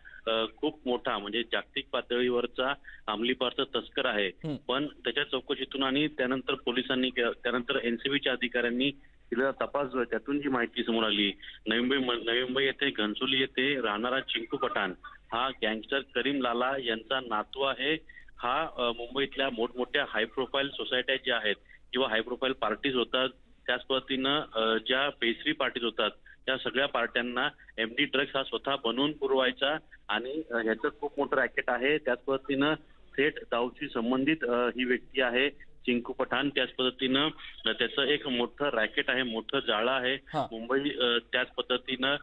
U: खूप मोठा म्हणजे जागतिक पातळीवरचा अंमली पदार्थ तस्कर आहे. पण त्याच्या चौकशीतून आणि त्यानंतर पोलिसांनी त्यानंतर एनसीबीच्या अधिकाऱ्यांनी केलेला तपास जो आहे त्यातून जी माहिती समोर आली, नवी मुंबई येथे घनसोली येथे राहणारा चिंकू पठाण हा गँगस्टर करीम लाला यांचा नातू आहे. हा मुंबईतल्या मोठमोठ्या हाय प्रोफाईल सोसायट्या ज्या आहेत किंवा हाय प्रोफाईल पार्टीज होतात, त्याच पद्धतीनं ज्या पेस्ट्री पार्टीज होतात त्या सगळ्या पार्ट्यांना एमडी ड्रग्स हा स्वतः बनवून पुरवायचा आणि ह्याचं खूप मोठं रॅकेट आहे. त्याच पद्धतीनं थेट दाऊदशी संबंधित ही व्यक्ती आहे चिंकू पठाण. त्याच पद्धतीनं त्याचं एक मोठं रॅकेट आहे, मोठं जाळं आहे मुंबई. त्याच पद्धतीनं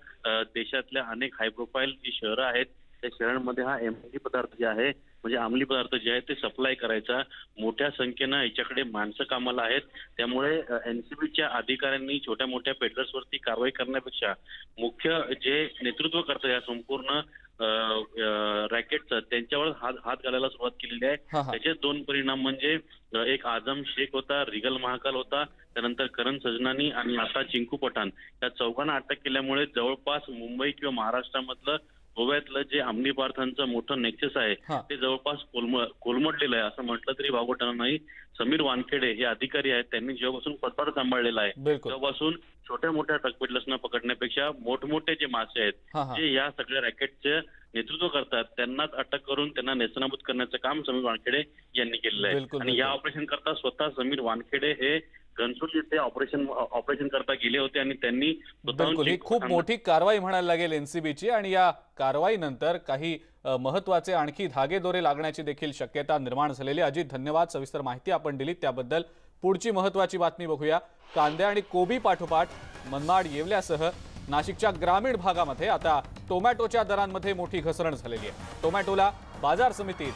U: देशातल्या अनेक हाय प्रोफाईल जी शहरं आहेत त्या शहरांमध्ये हा एमडी पदार्थ जे आहे म्हणजे अंमली पदार्थ जे आहे ते सप्लाय करायचा. मोठ्या संख्येनं याच्याकडे माणसं कामाला आहेत. त्यामुळे एनसीबीच्या अधिकाऱ्यांनी छोट्या मोठ्या पेडलर्सवरती कारवाई करण्यापेक्षा मुख्य जे नेतृत्व करतं या संपूर्ण रॅकेटचं त्यांच्यावर हात घालायला सुरुवात केलेली आहे. त्याचे दोन परिणाम म्हणजे एक आझम शेख होता, रिगल महाकाल होता, त्यानंतर करण सजनानी आणि आता चिंकू पठाण या चौघांना अटक केल्यामुळे जवळपास मुंबई किंवा महाराष्ट्रामधलं गोव्यातलं जे अंमली पदार्थांचं मोठं नेक्सस आहे ते जवळपास कोलमडलेलं आहे असं म्हटलं तरी वावगं ठरणार नाही. समीर वानखेडे हे अधिकारी आहेत, त्यांनी जेव्हापासून पदभार सांभाळलेला आहे तेव्हापासून छोट्या मोठ्या ट्रक पेडलर्सना पकडण्यापेक्षा मोठमोठे जे मासे आहेत जे या सगळ्या रॅकेटचे नेतृत्व करतात त्यांनाच अटक करून त्यांना नेस्तनाबूत करण्याचं काम समीर वानखेडे यांनी केलेलं आहे. आणि या ऑपरेशन करता स्वतः समीर वानखेडे हे घनसोली येथे ऑपरेशन करता गेले होते आणि त्यांनी
A: बिलकुल ही खूप मोठी कारवाई म्हणायला लागेल एनसीबीची. आणि या कारवाईनंतर काही महत्वाचे आणखी धागेदोरे लागण्याची देखील शक्यता निर्माण झालेली. अजित, धन्यवाद, सविस्तर माहिती आपण दिलीत त्याबद्दल. पुढची महत्वाची बातमी बघूया. कांद्या आणि कोबी पाठोपाठ मनमाड, येवल्यासह नाशिकच्या ग्रामीण भागामध्ये आता टोमॅटोच्या दरांमध्ये मोठी घसरण झालेली आहे. टोमॅटोला बाजार समितीत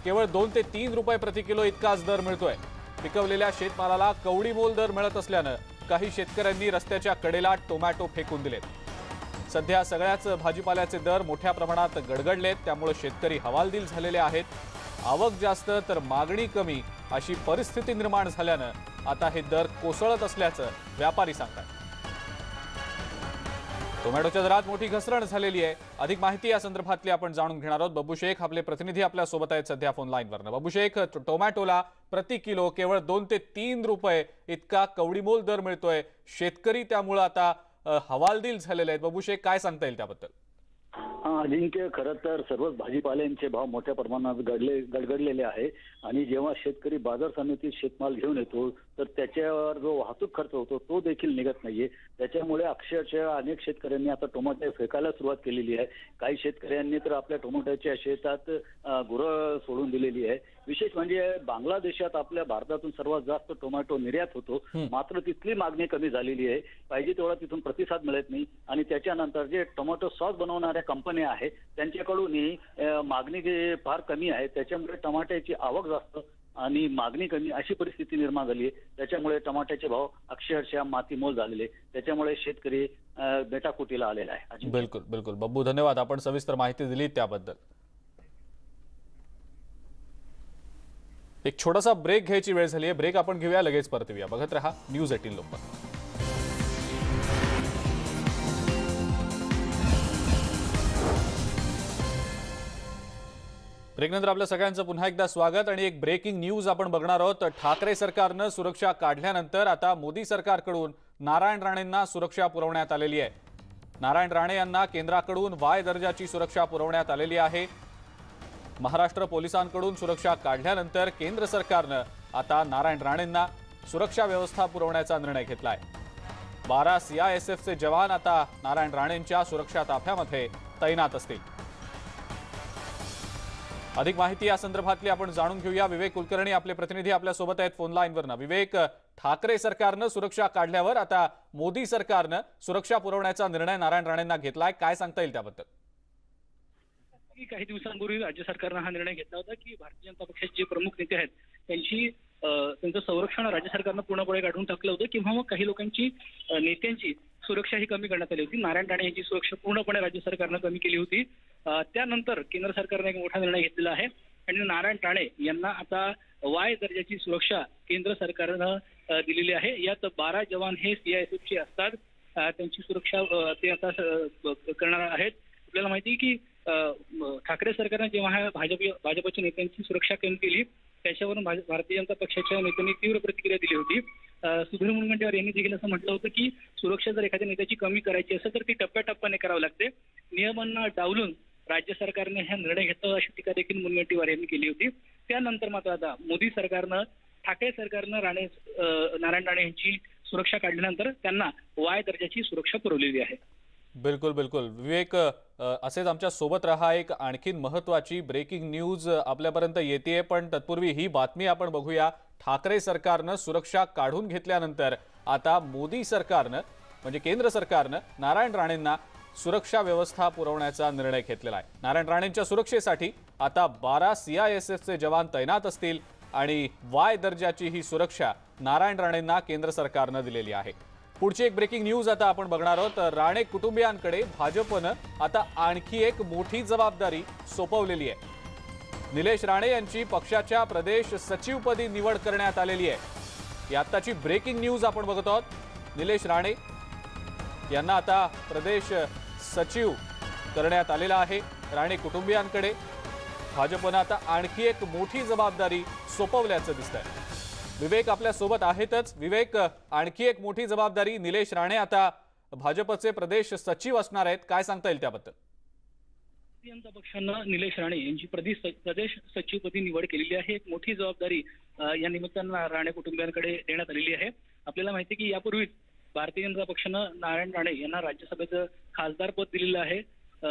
A: केवळ 2 ते 3 रुपये प्रति किलो इतकाच दर मिळतोय. पिकवलेल्या शेतमालाला कवडी मोल दर मिळत असल्यानं काही शेतकऱ्यांनी रस्त्याच्या कडेला टोमॅटो फेकून दिलेत. सध्या सगळ्याच भाजीपाल्याचे दर मोठ्या प्रमाणात गडगडलेत, त्यामुळे शेतकरी हवालदिल झालेले आहेत. आवक जास्त तर मागणी कमी अशी परिस्थिती निर्माण झाल्यानं आता हे दर कोसळत असल्याचं व्यापारी सांगतात. टोमॅटोच्या दरात मोठी घसरण झालेली आहे. अधिक माहिती या संदर्भातली आपण जाणून घेणार आहोत. बब्बू शेख आपले प्रतिनिधी आपल्या सोबत आहेत सध्या फोन लाईनवरनं. बब्बू शेख, टोमॅटोला प्रति किलो केवळ 2 ते 3 रुपये इतका कवडीमोल दर मिळतोय. शेतकरी त्यामुळे आता हवालदिल झालेले आहेत. बब्बू शेख, काय सांगता येईल त्याबद्दल?
C: अजिंक्य, खरं तर सर्वच भाजीपाल्यांचे भाव मोठ्या प्रमाणात गडगडलेले आहे आणि जेव्हा शेतकरी बाजार समितीत शेतमाल घेऊन येतो तर त्याच्यावर जो वाहतूक खर्च होतो तो देखील निघत नाहीये. त्याच्यामुळे अक्षरशः अनेक शेतकऱ्यांनी आता टोमॅटो फेकायला सुरुवात केलेली आहे. काही शेतकऱ्यांनी तर आपल्या टोमॅटोच्या शेतात गुरं सोडून दिलेली आहे. विशेष म्हणजे बांगलादेशात आपल्या भारतातून सर्वात जास्त टोमॅटो निर्यात होतो, मात्र तिथली मागणी कमी झालेली आहे. पाहिजे तेवढा तिथून प्रतिसाद मिळत नाही आणि त्याच्यानंतर जे टोमॅटो सॉस बनवणाऱ्या कंपन्या आहेत त्यांच्याकडूनही मागणी फार कमी आहे. त्याच्यामुळे टमाट्याची आवक जास्त आणि मागणी कमी अशी परिस्थिती निर्माण झाली आहे. त्याच्यामुळे टमाट्याचे भाव अक्षरशः मातीमोल झालेले. त्याच्यामुळे शेतकरी बेटाकुटीला आलेला आहे.
A: बिलकुल बिलकुल बब्बू, धन्यवाद, आपण सविस्तर माहिती दिली त्याबद्दल. एक छोटासा ब्रेक घ्यायची वेळ झाली आहे. ब्रेक आपण घेऊया, लगेच परत येऊया. बघत रहा न्यूज 18 लोकमत. ब्रेकनंतर आपल्या सगळ्यांचं पुन्हा एकदा स्वागत. आणि एक ब्रेकिंग न्यूज आपण बघणार आहोत. ठाकरे सरकारनं सुरक्षा काढल्यानंतर आता मोदी सरकारकडून नारायण राणेंना सुरक्षा पुरवण्यात आलेली आहे. नारायण राणे यांना केंद्राकडून वाय दर्जाची सुरक्षा पुरवण्यात आलेली आहे. महाराष्ट्र पोलिसांकडून सुरक्षा काढल्यानंतर केंद्र सरकारनं आता नारायण राणेंना सुरक्षा व्यवस्था पुरवण्याचा निर्णय घेतलाय. 12 सीआयएसएफचे जवान आता नारायण राणेंच्या सुरक्षा ताफ्यामध्ये तैनात असतील. अधिक माहिती या संदर्भातली आपण जाणून घेऊया. विवेक कुलकर्णी आपले प्रतिनिधी आपल्या सोबत आहेत फोन लाईनवरनं. विवेक, ठाकरे सरकारनं सुरक्षा काढल्यावर आता मोदी सरकारनं सुरक्षा पुरवण्याचा निर्णय नारायण राणेंना घेतलाय, काय सांगता येईल त्याबद्दल?
V: काही दिवसांपूर्वी राज्य सरकारनं हा निर्णय घेतला होता की भारतीय जनता पक्षाचे जे प्रमुख नेते आहेत त्यांचं संरक्षण राज्य सरकारनं पूर्णपणे काढून टाकलं होतं किंवा मग काही लोकांची नेत्यांची सुरक्षा ही कमी करण्यात आली होती. नारायण राणे यांची सुरक्षा पूर्णपणे राज्य सरकारनं कमी केली होती. त्यानंतर केंद्र सरकारने एक मोठा निर्णय घेतलेला आहे आणि नारायण राणे यांना आता वाय दर्जाची सुरक्षा केंद्र सरकारनं दिलेली आहे। यात 12 जवान हे CISFचे असतात, त्यांची सुरक्षा ते आता करणार आहेत। आपल्याला माहिती आहे की ठाकरे सरकारने जेव्हा भाजपच्या नेत्यांची सुरक्षा कमी केली त्याच्यावरून भारतीय जनता पक्षाच्या नेत्यांनी तीव्र प्रतिक्रिया दिली होती। सुधीर मुनगंटीवार यांनी देखील असं म्हटलं होतं की सुरक्षा जर एखाद्या नेत्याची कमी करायची असेल तर ती टप्प्याटप्प्याने करावी लागते, नियमांना डावलून राज्य सरकारने हा निर्णय घेतला अशी टीका देखील मुनगंटीवार यांनी केली होती। त्यानंतर मात्र आता मोदी सरकारनं ठाकरे सरकारनं नारायण राणे यांची सुरक्षा काढल्यानंतर त्यांना वाय दर्जाची सुरक्षा पुरवलेली आहे।
A: बिलकुल बिलकुल विवेक, असेच आमच्या सोबत रहा। एक आणखीन महत्त्वाची ब्रेकिंग न्यूज आपल्यापर्यंत येते, पण तत्पूर्वी ही बातमी आपण बघूया। ठाकरे सरकारनं सुरक्षा काढून घेतल्यानंतर आता मोदी सरकारनं म्हणजे केंद्र सरकारनं नारायण राणेंना सुरक्षा व्यवस्था पुरवण्याचा निर्णय घेतलेला आहे। नारायण राणेंच्या सुरक्षेसाठी आता 12 CISFचे जवान तैनात असतील आणि वाय दर्जाची ही सुरक्षा नारायण राणेंना केंद्र सरकारनं दिलेली आहे। पुढची एक ब्रेकिंग न्यूज आता आपण बघणार आहोत। राणे कुटुंबियांकडे भाजपनं आता आणखी एक मोठी जबाबदारी सोपवलेली आहे। निलेश राणे यांची पक्षाच्या प्रदेश सचिवपदी निवड करण्यात आलेली आहे। ही आत्ताची ब्रेकिंग न्यूज आपण बघत आहोत। निलेश राणे यांना आता प्रदेश सचिव करण्यात आलेला आहे। राणे कुटुंबियांकडे भाजपनं आता आणखी एक मोठी जबाबदारी सोपवल्याचं दिसतंय। विवेक आपल्या सोबत आहेतच। विवेक, आणखी एक मोठी जबाबदारी, निलेश राणे आता भाजपचे प्रदेश सचिव असणार आहेत, काय सांगता येईल त्याबद्दल?
V: भारतीय जनता पक्षानं निलेश राणे यांची प्रदेश सचिवपदी निवड केलेली आहे। एक मोठी जबाबदारी या निमित्तानं राणे कुटुंबियांकडे देण्यात आलेली आहे। आपल्याला माहिती की यापूर्वीच भारतीय जनता पक्षानं नारायण राणे यांना राज्यसभेचं खासदारपद दिलेलं आहे।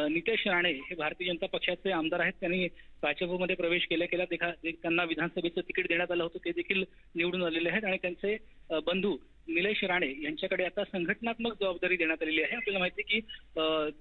V: नितेश राणे हे भारतीय जनता पक्षाचे आमदार आहेत, त्यांनी भाजपमध्ये प्रवेश केल्या त्यांना विधानसभेचं तिकीट देण्यात आलं होतं, ते देखील निवडून आलेले आहेत आणि त्यांचे बंधू निलेश राणे यांच्याकडे आता संघटनात्मक जबाबदारी देण्यात आलेली आहे। आपल्याला माहिती की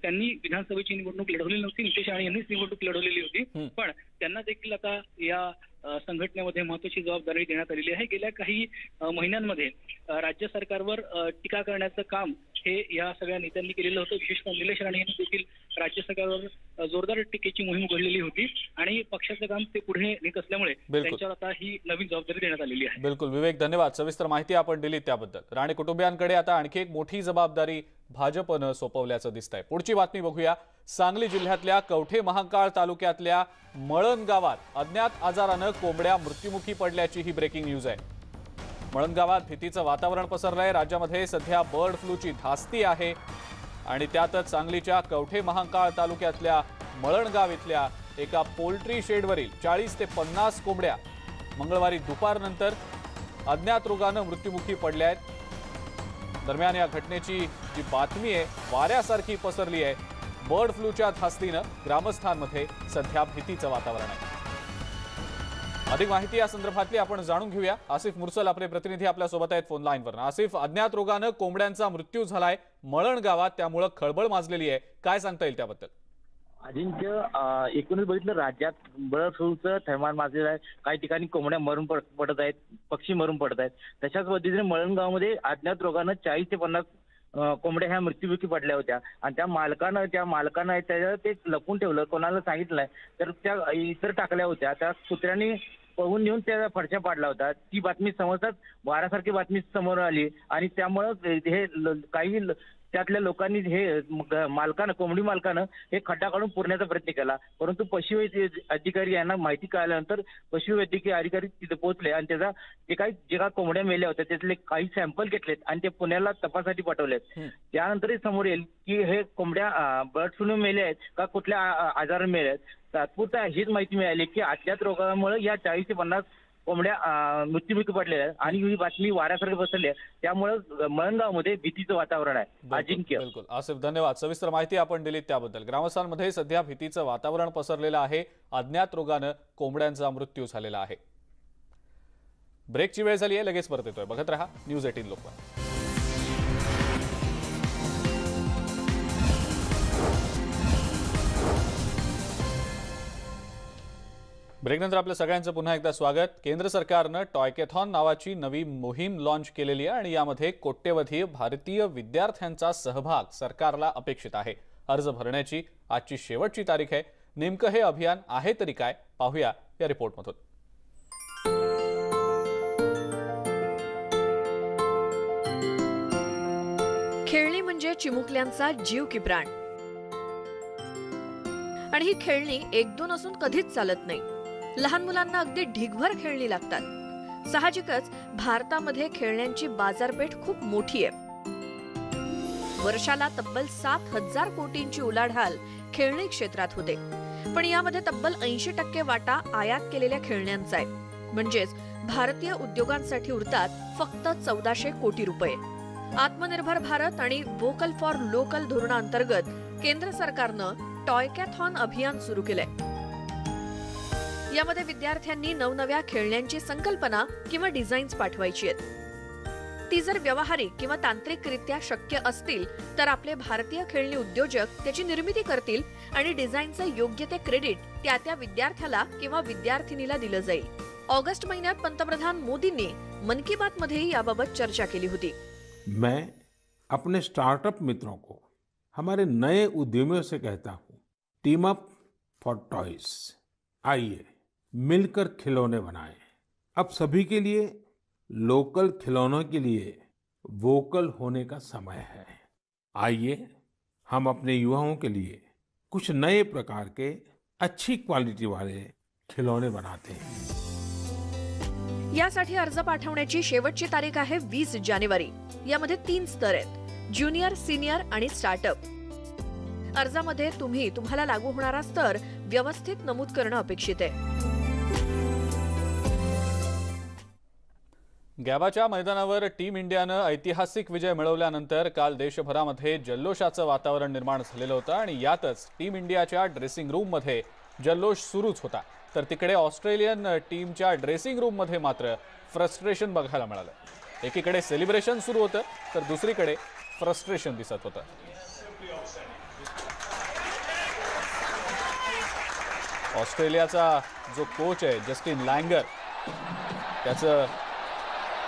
V: त्यांनी विधानसभेची निवडणूक लढवली नव्हती, नितेश राणे यांनीच निवडणूक लढवलेली होती, पण त्यांना देखील आता या संघटनेमध्ये महत्त्वाची जबाबदारी देण्यात आलेली आहे। गेल्या काही महिन्यांमध्ये राज्य सरकारवर टीका करण्याचं काम हे या सगळ्या नेत्यांनी केलेलं होतं। विशेषतः निलेश राणे यांनी देखील राज्य सरकारवर जोरदार टीकेची मोहीम उघडलेली होती आणि पक्षाचं काम ते पुढे नेत असल्यामुळे त्यांच्यावर आता ही नवीन जबाबदारी देण्यात आलेली आहे।
A: बिलकुल विवेक, धन्यवाद। सविस्तर माहिती आपण दिली त्याबद्दल। राणे कुटुंबियांकडे आता आणखी एक मोठी जबाबदारी भाजपनं सोपवल्याचं दिसतंय। पुढची बातमी बघूया। सांगली जिल्ह्यातल्या कवठे महांकाळ तालुक्यातल्या मळण गावात अज्ञात आजारानं कोंबड्या मृत्युमुखी पडल्याची ही ब्रेकिंग न्यूज आहे। मळण गावात भीतीचं वातावरण पसरलंय। राज्यामध्ये सध्या बर्ड फ्लूची धास्ती आहे आणि त्यातच सांगलीच्या कवठे महांकाळ तालुक्यातल्या मळणगाव इथल्या एका पोल्ट्री शेडवरील 40 ते 50 कोंबड्या मंगळवारी दुपारनंतर अज्ञात रोगानं मृत्युमुखी पडल्या आहेत। दरम्यान या घटनेची जी बातमी आहे वाऱ्यासारखी पसरली आहे। बर्ड फ्लूच्या धास्तीनं ग्रामस्थांमध्ये सध्या भीतीचं वातावरण आहे। अधिक माहिती या संदर्भातली आपण जाणून घेऊया। आसिफ मुर्सल आपले प्रतिनिधी आपल्या सोबत आहेत फोन लाईनवर। आसिफ, अज्ञात रोगानं कोंबड्यांचा मृत्यू झालाय मळण गावात, त्यामुळे खळबळ माजलेली आहे, काय सांगता येईल त्याबद्दल?
E: अजिंक्य, एकूणच बघितलं राज्यात बर्ड फ्लूचं थैमान माजलेलं आहे। काही ठिकाणी कोंबड्या मरून पडत आहेत, पक्षी मरून पडत आहेत। तशाच पद्धतीने मळणगावमध्ये अज्ञात रोगानं 40 ते 50 कोंबड्या ह्या मृत्युमुखी पडल्या होत्या आणि त्या मालकानं त्याच्यात ते लपून ठेवलं, कोणाला सांगितलं नाही, तर त्या इतर टाकल्या होत्या। त्या कुत्र्यांनी पळवून नेऊन त्या फडशा पाडला होता। ती बातमी समजताच वारासारखी बातमी समोर आली आणि त्यामुळं हे काही त्यातल्या लोकांनी हे कोंबडी मालकानं हे खड्डा काढून पुरण्याचा प्रयत्न केला, परंतु पशुवैद्यकीय अधिकारी यांना माहिती कळाल्यानंतर पशुवैद्यकीय अधिकारी तिथे पोहोचले आणि त्याचा जे काही कोंबड्या मेल्या होत्या त्यातले काही सॅम्पल घेतलेत आणि ते पुण्याला तपासासाठी पाठवलेत। त्यानंतरही समोर येईल की हे कोंबड्या बर्ड फ्लू मेल्या आहेत का कुठल्या आजाराने मेल्या आहेत। तात्पुरता हीच माहिती मिळाली की अज्ञात रोगामुळे या 40 ते 50 कोंबड्या मृत्युमुखी पडलेल्या आहेत आणि ही बातमी वाऱ्यासारखी पसरली आहे, त्यामुळे मळणगावमध्ये भीतीचं वातावरण आहे। अजिंक्य,
A: बिलकुल आसिफ, धन्यवाद। सविस्तर माहिती आपण दिली त्याबद्दल। ग्रामस्थांमध्ये सध्या भीतीचं वातावरण पसरलेलं आहे। अज्ञात रोगानं कोंबड्यांचा मृत्यू झालेला आहे। ब्रेकची वेळ झाली आहे, लगेच परत येतोय। बघत रहा न्यूज 18 लोकमत। ब्रेकनंतर आपल्या सगळ्यांचं पुन्हा एकदा स्वागत। केंद्र सरकारनं टॉयकॅथॉन नावाची नवी मोहीम लॉन्च केलेली आहे आणि यामध्ये कोट्यवधी भारतीय विद्यार्थ्यांचा सहभाग सरकारला अपेक्षित आहे। अर्ज भरण्याची आजची शेवटची तारीख आहे। नेमकं हे अभियान आहे तरी काय, पाहूया या रिपोर्टमधून।
F: म्हणजे चिमुकल्यांचा जीव की प्राण. आणि ही खेळणी एक दोन असून कधीच चालत नाही. लहान मुलांना अगदी ढिगभर खेळणी लागतात. साहजिकच भारतामध्ये खेळण्यांची बाजारपेठ खूप मोठी आहे. वर्षाला तब्बल 7,000 कोटींची उलाढाल खेळणी क्षेत्रात होते. पण यामध्ये तब्बल 80% वाटा आयात केलेल्या खेळण्यांचा आहे. म्हणजेच भारतीय उद्योगांसाठी उरतात फक्त 1400 कोटी रुपये. आत्मनिर्भर भारत आणि वोकल फॉर लोकल धोरणाअंतर्गत केंद्र सरकारनं टॉयकॅथॉन अभियान सुरू केलंय. यामध्ये विद्यार्थ्यांनी नवनव्या खेळण्यांची संकल्पना किंवा डिझाईन्स पाठवायची आहेत. ती जर व्यावहारिक किंवा तांत्रिकरित्या शक्य असतील तर आपले भारतीय खेळणी उद्योजक त्याची निर्मिती करतील आणि डिझाईनचं योग्य ते क्रेडिट त्या त्या विद्यार्थ्याला किंवा विद्यार्थिनीला दिलं जाईल. ऑगस्ट महिन्यात पंतप्रधान मोदींनी मन की बात मध्ये याबाबत चर्चा केली होती.
G: मैं अपने स्टार्टअप मित्रों को, हमारे नए उद्यमियों से कहता हूँ, टीम अप फॉर टॉयज. आइए मिलकर खिलौने बनाएं. अब सभी के लिए लोकल खिलौनों के लिए वोकल होने का समय है. आइए हम अपने युवाओं के लिए कुछ नए प्रकार के अच्छी क्वालिटी वाले खिलौने बनाते हैं.
F: यासाठी अर्ज पाठवण्याची शेवटची तारीख आहे 20 जानेवारी. यामध्ये 3 स्तर आहेत: ज्युनियर, सिनियर आणि स्टार्टअप. अर्जामध्ये तुम्हाला लागू होणारा स्तर व्यवस्थित नमूद करणं अपेक्षित आहे.
A: गॅबाच्या मैदानावर टीम इंडियानं ऐतिहासिक विजय मिळवल्यानंतर काल देशभरामध्ये जल्लोषाचं वातावरण निर्माण झालेलं होतं आणि यातच टीम इंडियाच्या ड्रेसिंग रूममध्ये जल्लोष सुरूच होता. तर तिकडे ऑस्ट्रेलियन टीमच्या ड्रेसिंग रूममध्ये मात्र फ्रस्ट्रेशन बघायला मिळालं. एकीकडे सेलिब्रेशन सुरू होतं तर दुसरीकडे फ्रस्ट्रेशन दिसत होतं. ऑस्ट्रेलियाचा जो कोच आहे जस्टिन लँगर, त्याचं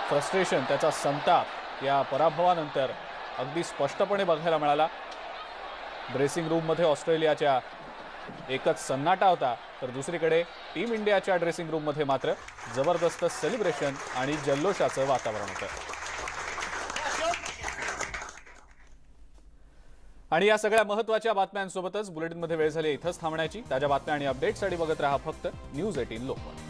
A: फ्रस्ट्रेशन, त्याचा संताप या पराभवानंतर अगदी स्पष्टपणे बघायला मिळाला. ड्रेसिंग रूममध्ये ऑस्ट्रेलियाच्या एकच सन्नाटा होता तर दुसरीकडे टीम इंडियाच्या ड्रेसिंग रूममध्ये मात्र जबरदस्त सेलिब्रेशन आणि जल्लोषाचं वातावरण होतं. आणि या सगळ्या महत्त्वाच्या बातम्यांसोबतच बुलेटिनमध्ये वेळ झाली इथंच थांबण्याची. ताज्या बातम्या आणि अपडेट्ससाठी बघत रहा फक्त न्यूज 18 लोकमत.